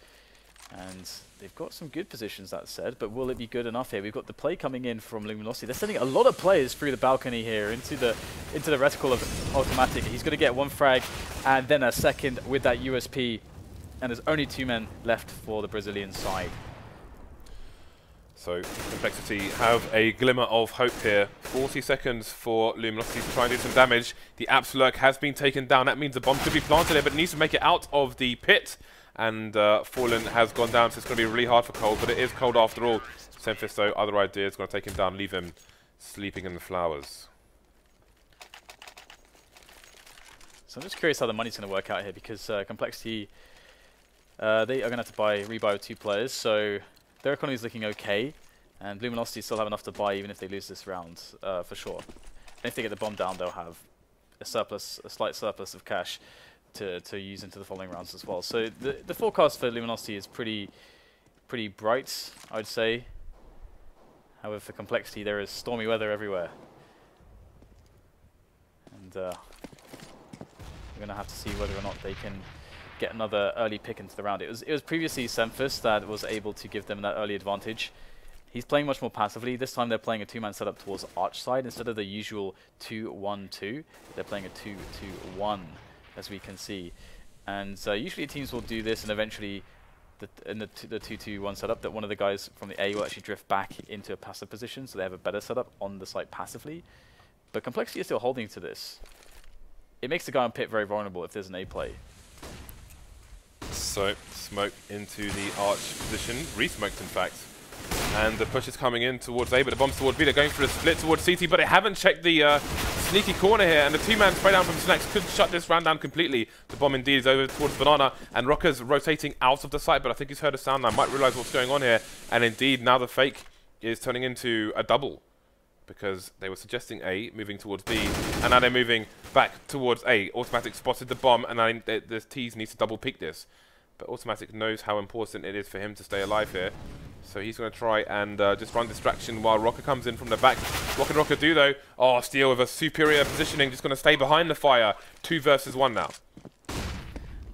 And they've got some good positions, that said, but will it be good enough here? We've got the play coming in from Luminosity. They're sending a lot of players through the balcony here into the reticle of Autimatic. He's going to get 1 frag and then a second with that USP, and there's only 2 men left for the Brazilian side. So Complexity have a glimmer of hope here. 40 seconds for Luminosity to try and do some damage. The Absolurk has been taken down. That means the bomb could be planted there, but it needs to make it out of the pit. And Fallen has gone down, so it's going to be really hard for Cold, but it is Cold after all. SEMPHIS, though, other idea is going to take him down, leave him sleeping in the flowers. So I'm just curious how the money's going to work out here, because Complexity, they are going to have to rebuy with 2 players, so their economy is looking okay, and Luminosity still have enough to buy even if they lose this round, for sure. And if they get the bomb down, they'll have a slight surplus of cash. to use into the following rounds as well. So the forecast for Luminosity is pretty bright, I would say. However, for Complexity, there is stormy weather everywhere. And we're going to have to see whether or not they can get another early pick into the round. It was previously SEMPHIS that was able to give them that early advantage. He's playing much more passively. This time they're playing a 2-man setup towards arch side instead of the usual 2-1-2. They're playing a 2-2-1, as we can see. And usually teams will do this, and eventually in the 2-2-1 setup, that one of the guys from the A will actually drift back into a passive position, so they have a better setup on the site passively. But Complexity is still holding to this. It makes the guy on pit very vulnerable if there's an A play. So, smoke into the arch position, re-smoked in fact. And the push is coming in towards A, but the bomb's towards B. They're going for a split towards CT, but they haven't checked the sneaky corner here, and the 2-man spray down from Snax could shut this round down completely. The bomb indeed is over towards Banana, and Roca's rotating out of the site, but I think he's heard a sound now, might realize what's going on here, and indeed now the fake is turning into a double, because they were suggesting A, moving towards B, and now they're moving back towards A. Autimatic spotted the bomb, and now the T's needs to double peek this. But Autimatic knows how important it is for him to stay alive here. So he's going to try and just run distraction while Roca comes in from the back. What can Roca do though? Oh, Steel with a superior positioning, just going to stay behind the fire. 2 versus 1 now.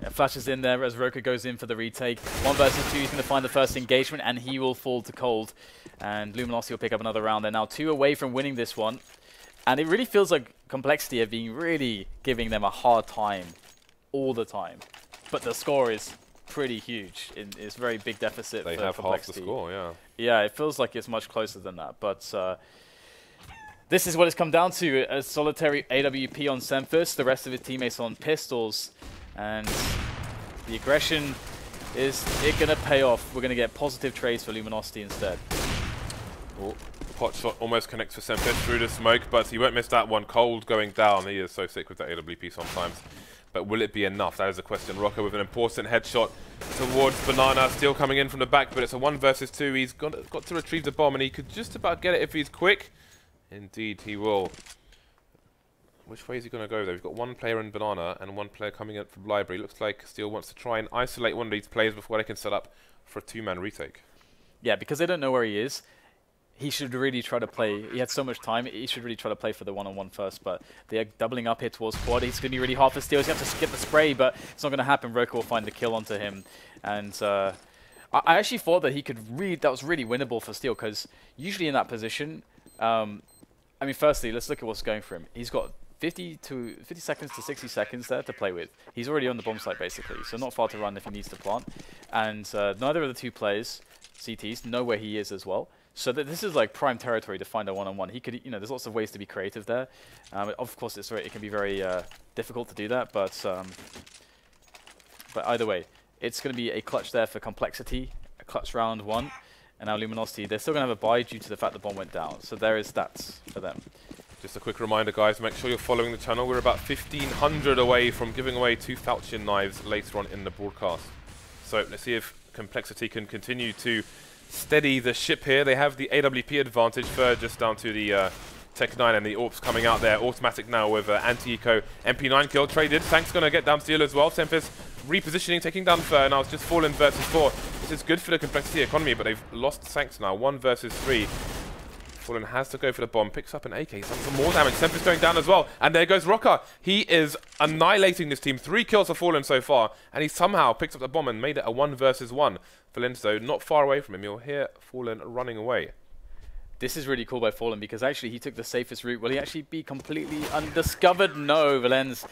Yeah, flashes in there as Roca goes in for the retake. 1 versus 2, he's going to find the first engagement, and he will fall to cold. And Luminosity will pick up another round. They're now 2 away from winning this one. And it really feels like Complexity have been really giving them a hard time all the time. But the score is pretty huge. It's a very big deficit they for have Complexity. Half the score, yeah. Yeah, it feels like it's much closer than that. But this is what it's come down to. A solitary AWP on SEMPHIS, the rest of his teammates on pistols. And the aggression, is it going to pay off? We're going to get positive trades for Luminosity instead. Oh, pot shot almost connects for SEMPHIS through the smoke, but he won't miss that one. Cold going down. He is so sick with that AWP sometimes. But will it be enough? That is the question. Roca with an important headshot towards Banana, still coming in from the back, but it's a 1 versus 2. He's got to retrieve the bomb, and he could just about get it if he's quick. Indeed, he will. Which way is he going to go, though? We've got 1 player in Banana and 1 player coming in from Library. Looks like Steel wants to try and isolate one of these players before they can set up for a 2-man retake. Yeah, because they don't know where he is. He should really try to play. He had so much time. He should really try to play for the one-on-one first, but they are doubling up here towards quad. It's going to be really hard for Steel. He's going to have to skip the spray, but it's not going to happen. Roca will find the kill onto him. And I actually thought that he could that was really winnable for Steel, because usually in that position, I mean, firstly, let's look at what's going for him. He's got 50 seconds to 60 seconds there to play with. He's already on the bomb site, basically, so not far to run if he needs to plant. And neither of the 2 players, CTs, know where he is as well. So this is like prime territory to find a one-on-one. He could, there's lots of ways to be creative there. Of course, it can be very difficult to do that, but either way, it's going to be a clutch there for Complexity, a clutch round 1. And now Luminosity, they're still going to have a bye due to the fact the bomb went down. So there is stats for them. Just a quick reminder, guys, make sure you're following the channel. We're about 1,500 away from giving away 2 falchion knives later on in the broadcast. So let's see if Complexity can continue to steady the ship here. They have the AWP advantage for just down to the Tech 9 and the AWPs coming out there. Autimatic now with anti-eco MP9 kill traded. Sancz going to get down Steel as well. SEMPHIS repositioning, taking down Fer. Now it's just Fallen versus 4. This is good for the Complexity economy, but they've lost Sancz now. 1 versus 3. Fallen has to go for the bomb, picks up an AK, he's done some more damage. SEMPHIS going down as well, and there goes Roca. He is annihilating this team. 3 kills for Fallen so far, and he somehow picked up the bomb and made it a 1 versus 1. Valens, not far away from him. You'll hear Fallen running away. This is really cool by Fallen, because actually he took the safest route. Will he actually be completely undiscovered? No, Valens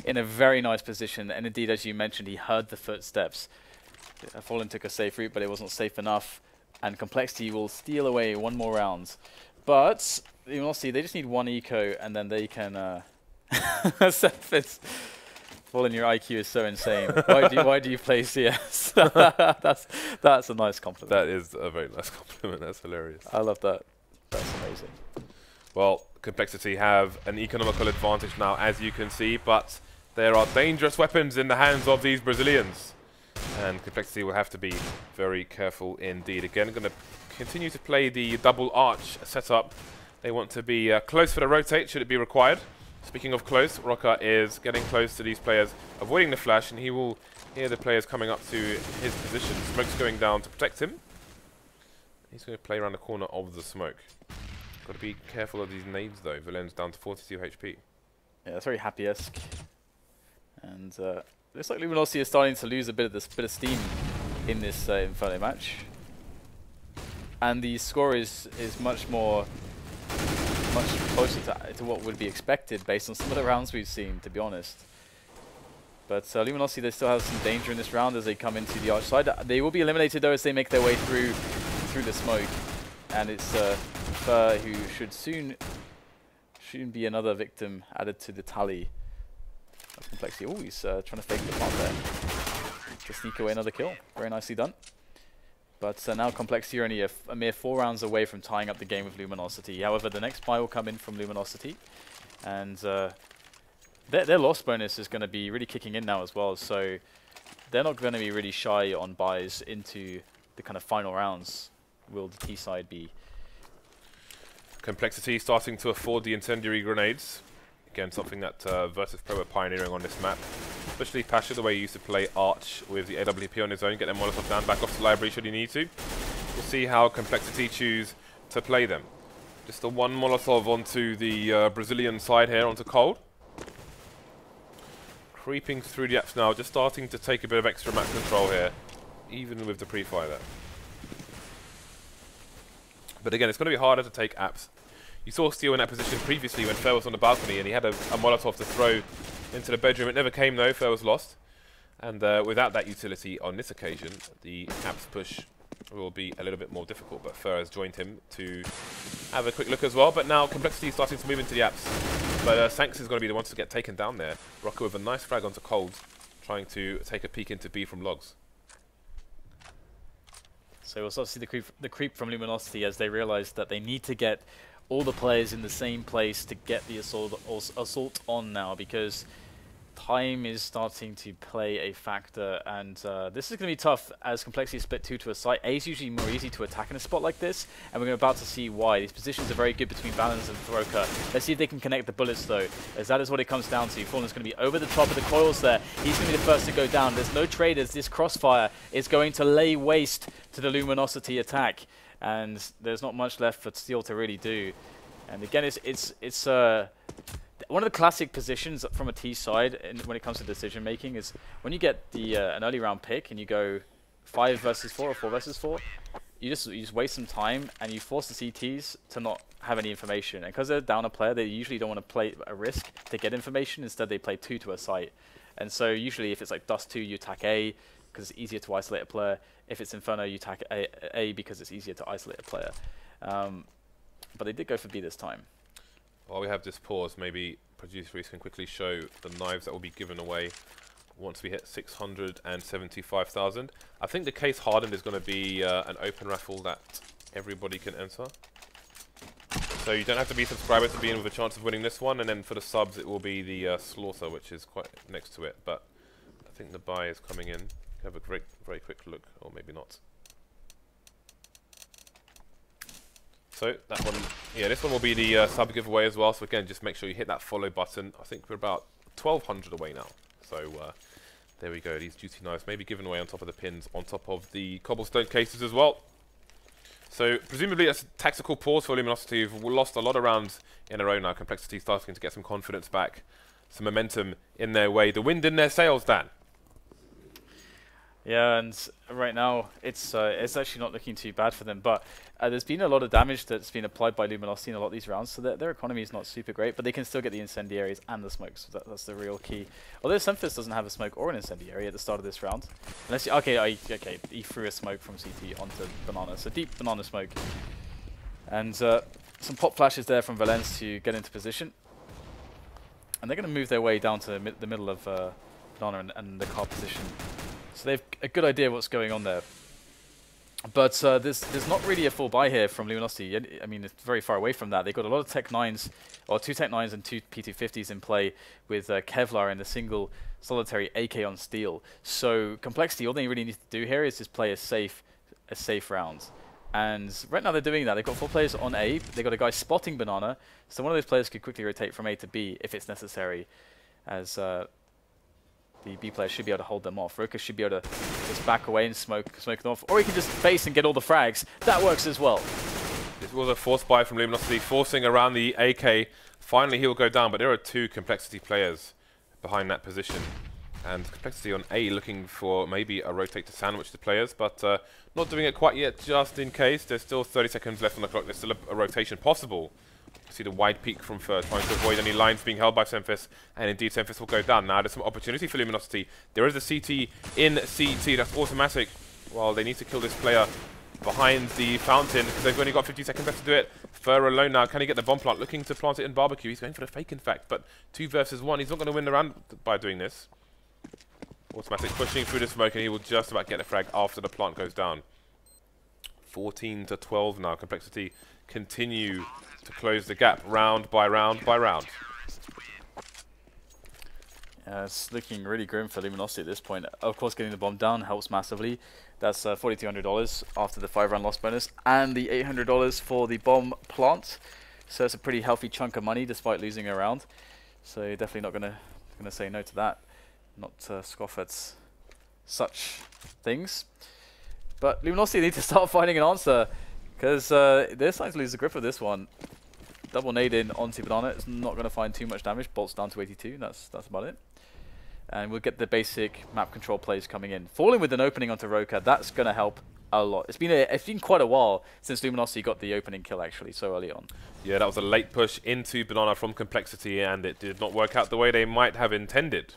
in a very nice position, and indeed, as you mentioned, he heard the footsteps. Fallen took a safe route, but it wasn't safe enough. And Complexity will steal away 1 more round. But, you will see, they just need 1 eco, and then they can... SEMPHIS. Fallen, your IQ is so insane. Why do you play CS? That's a nice compliment. That is a very nice compliment. That's hilarious. I love that. That's amazing. Well, Complexity have an economical advantage now, as you can see, but there are dangerous weapons in the hands of these Brazilians. And Complexity will have to be very careful indeed. Again, going to continue to play the double arch setup. They want to be close for the rotate, should it be required. Speaking of close, Roca is getting close to these players, avoiding the flash, and he will hear the players coming up to his position. Smoke's going down to protect him. He's going to play around the corner of the smoke. Got to be careful of these nades though. Valens down to 42 HP. Yeah, that's very happy-esque. And looks like Luminosity is starting to lose a bit of steam in this Inferno match. And the score is much closer to what would be expected based on some of the rounds we've seen, to be honest. But Luminosity, they still have some danger in this round as they come into the arch side. They will be eliminated though as they make their way through the smoke. And it's Fer who should soon be another victim added to the tally of Complexity. Oh, he's trying to fake the plant there to sneak away another kill. Very nicely done. But now Complexity are only a mere 4 rounds away from tying up the game with Luminosity. However, the next buy will come in from Luminosity. And their loss bonus is going to be really kicking in now as well. So they're not going to be really shy on buys into the kind of final rounds. Will the T side be? Complexity starting to afford the incendiary grenades. Again, something that Virtus.pro are pioneering on this map. Especially Pasha, the way he used to play Arch with the AWP on his own, get them Molotov down, back off the library should he need to. We'll see how Complexity choose to play them. Just the one Molotov onto the Brazilian side here, onto Cold. Creeping through the apps now, just starting to take a bit of extra map control here, even with the pre-fire there. But again, it's going to be harder to take apps. You saw Steel in that position previously when Fer was on the balcony and he had a Molotov to throw into the bedroom. It never came though, Fer was lost. And without that utility on this occasion, the apps push will be a little bit more difficult. But Fer has joined him to have a quick look as well. But now Complexity is starting to move into the apps. But sancz is going to be the ones to get taken down there. Roca with a nice frag onto Cold, trying to take a peek into B from Logs. So we'll start to see the creep from Luminosity as they realize that they need to get all the players in the same place to get the assault on now, because time is starting to play a factor, and this is going to be tough as Complexity is split 2 to a site. A is usually more easy to attack in a spot like this, and we're about to see why. These positions are very good between Valens and Roca. Let's see if they can connect the bullets though, as that is what it comes down to. Fallen's going to be over the top of the coils there. He's going to be the first to go down. There's no traders. This crossfire is going to lay waste to the Luminosity attack, and there's not much left for Steel to really do. And again, it's one of the classic positions from a T side when it comes to decision making is when you get the an early round pick and you go 5 versus 4 or 4 versus 4, you just waste some time and you force the CTs to not have any information. And because they're down a player, they usually don't want to play a risk to get information. Instead, they play 2 to a site. And so usually, if it's like Dust 2, you attack A because it's easier to isolate a player. If it's Inferno, you attack A because it's easier to isolate a player. But they did go for B this time. While we have this pause, maybe Producer Reese can quickly show the knives that will be given away once we hit 675,000. I think the case hardened is going to be an open raffle that everybody can enter. So you don't have to be a subscriber to be in with a chance of winning this one, and then for the subs it will be the slaughter, which is quite next to it. But I think the buy is coming in. Have a very quick look, or maybe not. So that one, yeah, this one will be the sub giveaway as well. So again, just make sure you hit that follow button. I think we're about 1,200 away now. So there we go. These juicy knives may be given away on top of the pins, on top of the cobblestone cases as well. So presumably that's a tactical pause for Luminosity, who've lost a lot of rounds in a row now. Complexity starting to get some confidence back, some momentum in their way. The wind in their sails, Dan. Yeah, and right now it's actually not looking too bad for them, but there's been a lot of damage that's been applied by Luminosity in a lot of these rounds, so their economy is not super great, but they can still get the incendiaries and the smokes, so that's the real key. Although SEMPHIS doesn't have a smoke or an incendiary at the start of this round. Unless you, okay, he threw a smoke from CT onto Banana, so deep Banana smoke. And some pop flashes there from Valens to get into position. And they're going to move their way down to the middle of Banana and the car position. So they have a good idea what's going on there. But there's not really a full buy here from Luminosity. I mean, it's very far away from that. They've got a lot of Tech 9s, or 2 Tech 9s and 2 P250s in play with Kevlar and a single solitary AK on steel. So Complexity, all they really need to do here is just play a safe round. And right now they're doing that. They've got 4 players on A. They've got a guy spotting banana. So one of those players could quickly rotate from A to B if it's necessary, as the B player should be able to hold them off. Roca should be able to just back away and smoke them off. Or he can just face and get all the frags. That works as well. This was a force buy from Luminosity, forcing around the AK. Finally, he'll go down, but there are 2 Complexity players behind that position. And Complexity on A looking for maybe a rotate to sandwich the players, but not doing it quite yet, just in case. There's still 30 seconds left on the clock. There's still a rotation possible. You see the wide peak from Fer, trying to avoid any lines being held by SEMPHIS, and indeed SEMPHIS will go down. Now there's some opportunity for Luminosity. There is a CT in CT, that's automatic. Well, they need to kill this player behind the fountain, because they've only got 50 seconds left to do it. Fer alone now, can he get the bomb plant? Looking to plant it in barbecue. He's going for the fake, in fact, but 2 versus 1. He's not going to win the round by doing this. Automatic pushing through the smoke, and he will just about get a frag after the plant goes down. 14 to 12 now. Complexity continue to close the gap round by round by round. Yeah, it's looking really grim for Luminosity at this point. Of course, getting the bomb down helps massively. That's $4,200 after the 5-round loss bonus and the $800 for the bomb plant. So it's a pretty healthy chunk of money despite losing a round. So definitely not gonna say no to that. Not scoff at such things. But Luminosity need to start finding an answer, because they're starting to lose the grip of this one. Double nade in onto banana. It's not going to find too much damage. Boltz down to 82. That's about it. And we'll get the basic map control plays coming in. Falling with an opening onto Roca, that's going to help a lot. It's been quite a while since Luminosity got the opening kill, actually, so early on. Yeah, that was a late push into banana from Complexity, and it did not work out the way they might have intended.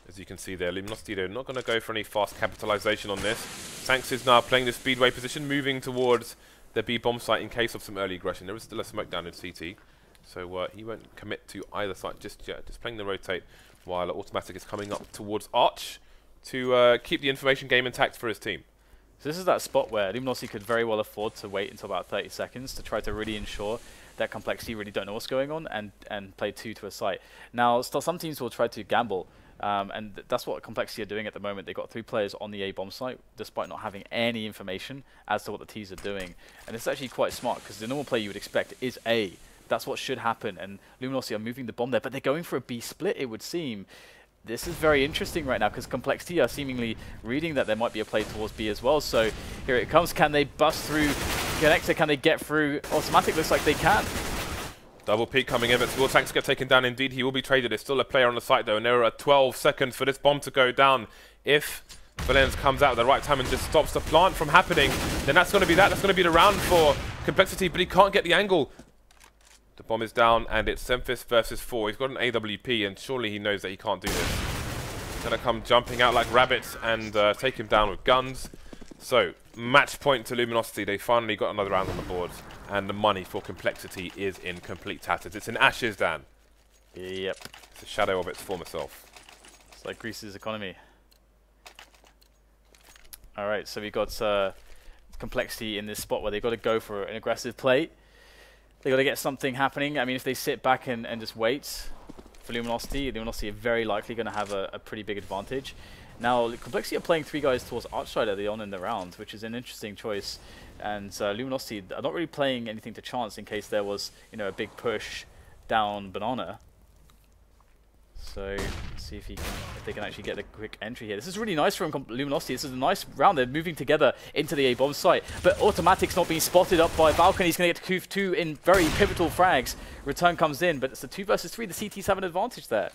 As you can see there, Luminosity, they're not going to go for any fast capitalization on this. sancz is now playing the speedway position, moving towards the B bomb site in case of some early aggression. There is still a smoke down in CT, so he won't commit to either site just yet. Just playing the rotate while automatic is coming up towards Arch to keep the information game intact for his team. So this is that spot where Luminosity could very well afford to wait until about 30 seconds to try to really ensure that Complexity really don't know what's going on and play 2 to a site. Now, still some teams will try to gamble. And that's what Complexity are doing at the moment. They've got 3 players on the A bomb site, despite not having any information as to what the T's are doing. And it's actually quite smart, because the normal play you would expect is A. That's what should happen. And Luminosity are moving the bomb there, but they're going for a B split, it would seem. This is very interesting right now, because Complexity are seemingly reading that there might be a play towards B as well. So here it comes. Can they bust through Connector? Can they get through Automatic? Looks like they can. Double peek coming in, but will sancz get taken down? Indeed, he will be traded. There's still a player on the site, though, and there are 12 seconds for this bomb to go down. If Valens comes out at the right time and just stops the plant from happening, then that's going to be that. That's going to be the round for Complexity, but he can't get the angle. The bomb is down, and it's SEMPHIS versus 4. He's got an AWP, and surely he knows that he can't do this. He's going to come jumping out like rabbits and take him down with guns. So, match point to Luminosity. They finally got another round on the board. And the money for Complexity is in complete tatters. It's in ashes, Dan. Yep. It's a shadow of its former self. It's like Greece's economy. Alright, so we've got Complexity in this spot where they've got to go for an aggressive play. They've got to get something happening. I mean, if they sit back and just wait for Luminosity are very likely going to have a pretty big advantage. Now, Complexity are playing 3 guys towards Arch side early on in the round, which is an interesting choice. And Luminosity are not really playing anything to chance in case there was, a big push down banana. So, let's see if they can actually get a quick entry here. This is really nice from Luminosity. This is a nice round. They're moving together into the A-bomb site. But Automatic's not being spotted up by Balcony. He's going to get 2 in very pivotal frags. Return comes in, but it's a 2 versus 3. The CTs have an advantage there.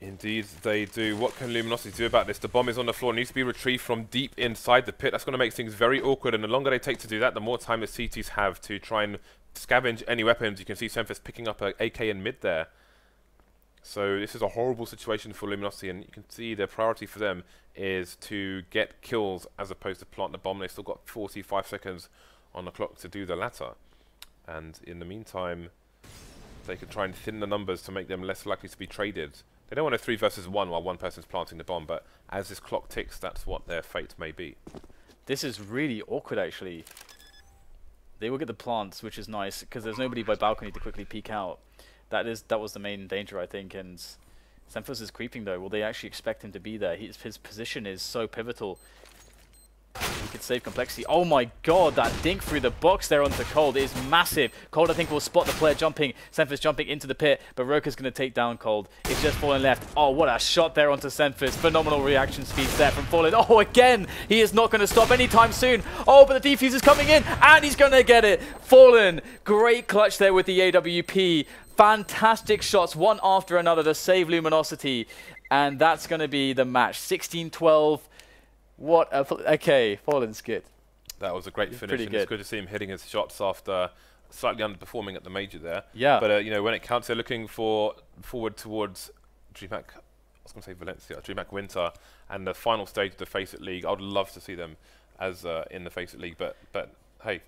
Indeed, they do. What can Luminosity do about this? The bomb is on the floor. It needs to be retrieved from deep inside the pit. That's going to make things very awkward, and the longer they take to do that, the more time the CTs have to try and scavenge any weapons. You can see SEMPHIS picking up an AK in mid there. So this is a horrible situation for Luminosity, and you can see their priority for them is to get kills as opposed to plant the bomb. They've still got 45 seconds on the clock to do the latter. And in the meantime, they could try and thin the numbers to make them less likely to be traded. They don't want a 3 versus 1 while one person's planting the bomb, but as this clock ticks, that's what their fate may be. This is really awkward, actually. They will get the plants, which is nice, because there's nobody by balcony to quickly peek out. That was the main danger, I think, and SEMPHIS is creeping, though. Will they actually expect him to be there? His position is so pivotal. could save complexity. Oh my god, that dink through the box there onto Cold is massive. Cold, I think, will spot the player jumping. SEMPHIS jumping into the pit, but roca's going to take down Cold. It's just fallen left. Oh, what a shot there onto SEMPHIS. Phenomenal reaction speeds there from Fallen. Oh, again, he is not going to stop anytime soon. Oh, but the defuse is coming in, and he's going to get it. Fallen, great clutch there with the AWP. Fantastic shots, one after another to save Luminosity. And that's going to be the match. 16-12. What a... Okay, Fallen's good. That was a great finish, and it's good to see him hitting his shots after slightly underperforming at the major there. Yeah. But, you know, when it counts, they're looking forward towards DreamHack, I was going to say Valencia, DreamHack Winter, and the final stage of the FACEIT League. I would love to see them as in the FACEIT League, but hey,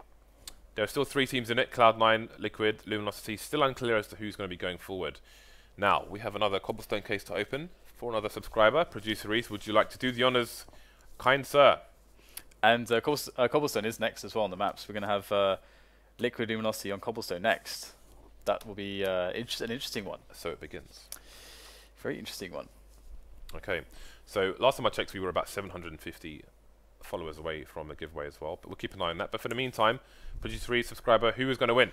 there are still 3 teams in it, Cloud9, Liquid, Luminosity, still unclear as to who's going to be going forward. Now, we have another cobblestone case to open for another subscriber. Producer Reese, would you like to do the honours, kind sir? And Cobblestone is next as well on the maps. We're going to have Liquid Luminosity on Cobblestone next. That will be an interesting one. So it begins. Very interesting one. Okay, so last time I checked, we were about 750 followers away from the giveaway as well, but we'll keep an eye on that. But for the meantime, Producer Reese, subscriber, who is going to win?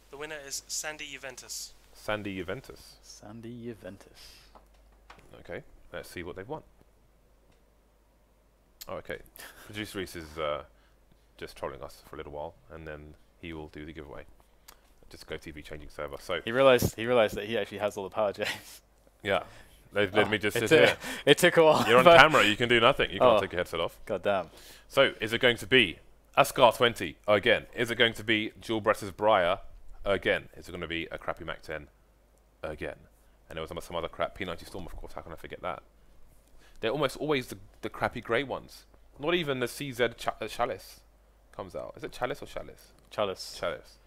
The winner is Sandy Juventus. Sandy Juventus. Sandy Juventus. Okay, let's see what they've won. Oh, okay. Producer Reese is just trolling us for a little while, and then he will do the giveaway. Just go TV changing server. So he realized that he actually has all the power, James. Yeah. Let me just sit here. It took a while. You're on camera. You can do nothing. You can't take your headset off. God damn. So, is it going to be Ascar 20 again? Is it going to be Jewel Bress's Briar again? Is it going to be a crappy Mac 10 again? And there was some other crap. P90 Storm, of course. How can I forget that? They're almost always the crappy grey ones. Not even the CZ Chalice comes out. Is it Chalice or Chalice? Chalice. Chalice.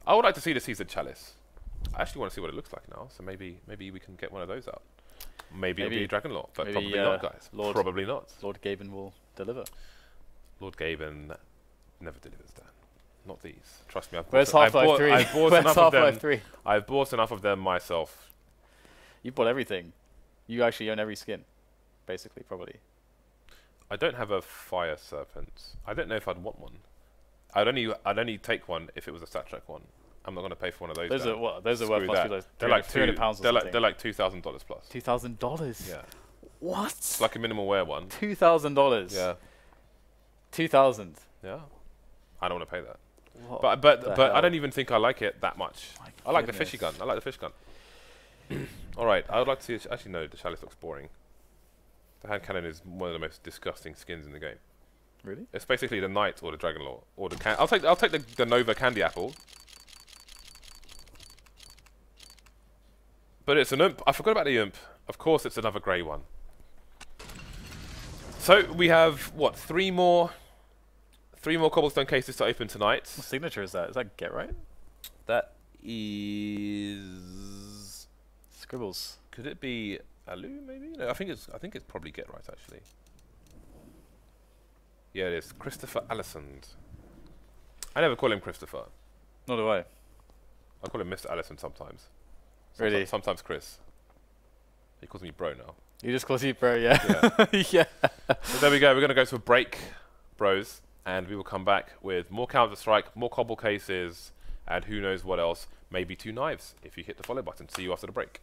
I would like to see the CZ Chalice. I actually want to see what it looks like now. So maybe we can get one of those out. Maybe it'll be a Dragon Lord, but probably not, guys. Probably not. Lord Gaben will deliver. Lord Gaben never delivers that. Not these. Trust me. Where's Half-Life 3? Where's Half-Life 3? I've bought enough of them myself. You bought everything. You actually own every skin, basically, probably. I don't have a Fire Serpent. I don't know if I'd want one. I'd only take one if it was a StatTrak one. I'm not going to pay for one of those. Those are what? Those are worth that. They're like £300 They're like $2,000 plus. $2,000. Yeah. What? It's like a minimal wear one. $2,000. Yeah. 2,000. Yeah. I don't want to pay that. What But I don't even think I like it that much. I like the fishy gun. I like the fish gun. All right. I would like to see. Actually, no. The Chalice looks boring. The hand cannon is one of the most disgusting skins in the game. Really? It's basically the Knight or the Dragon Lord or the I'll take the Nova Candy Apple. But it's an imp. I forgot about the imp. Of course, it's another grey one. So we have what? Three more cobblestone cases to open tonight. What signature is that? Is that Get Right? That is Scribbles. Could it be Alu? Maybe. No, I think it's probably Get Right actually. Yeah, it is Christopher Allison. I never call him Christopher. Nor do I. I call him Mr. Allison sometimes. Really? Sometimes Chris. He calls me bro now. He just calls you bro, yeah. Yeah. Yeah. So there we go. We're going to go to a break, bros, and we will come back with more Counter-Strike, more cobble cases, and who knows what else. Maybe 2 knives if you hit the follow button. See you after the break.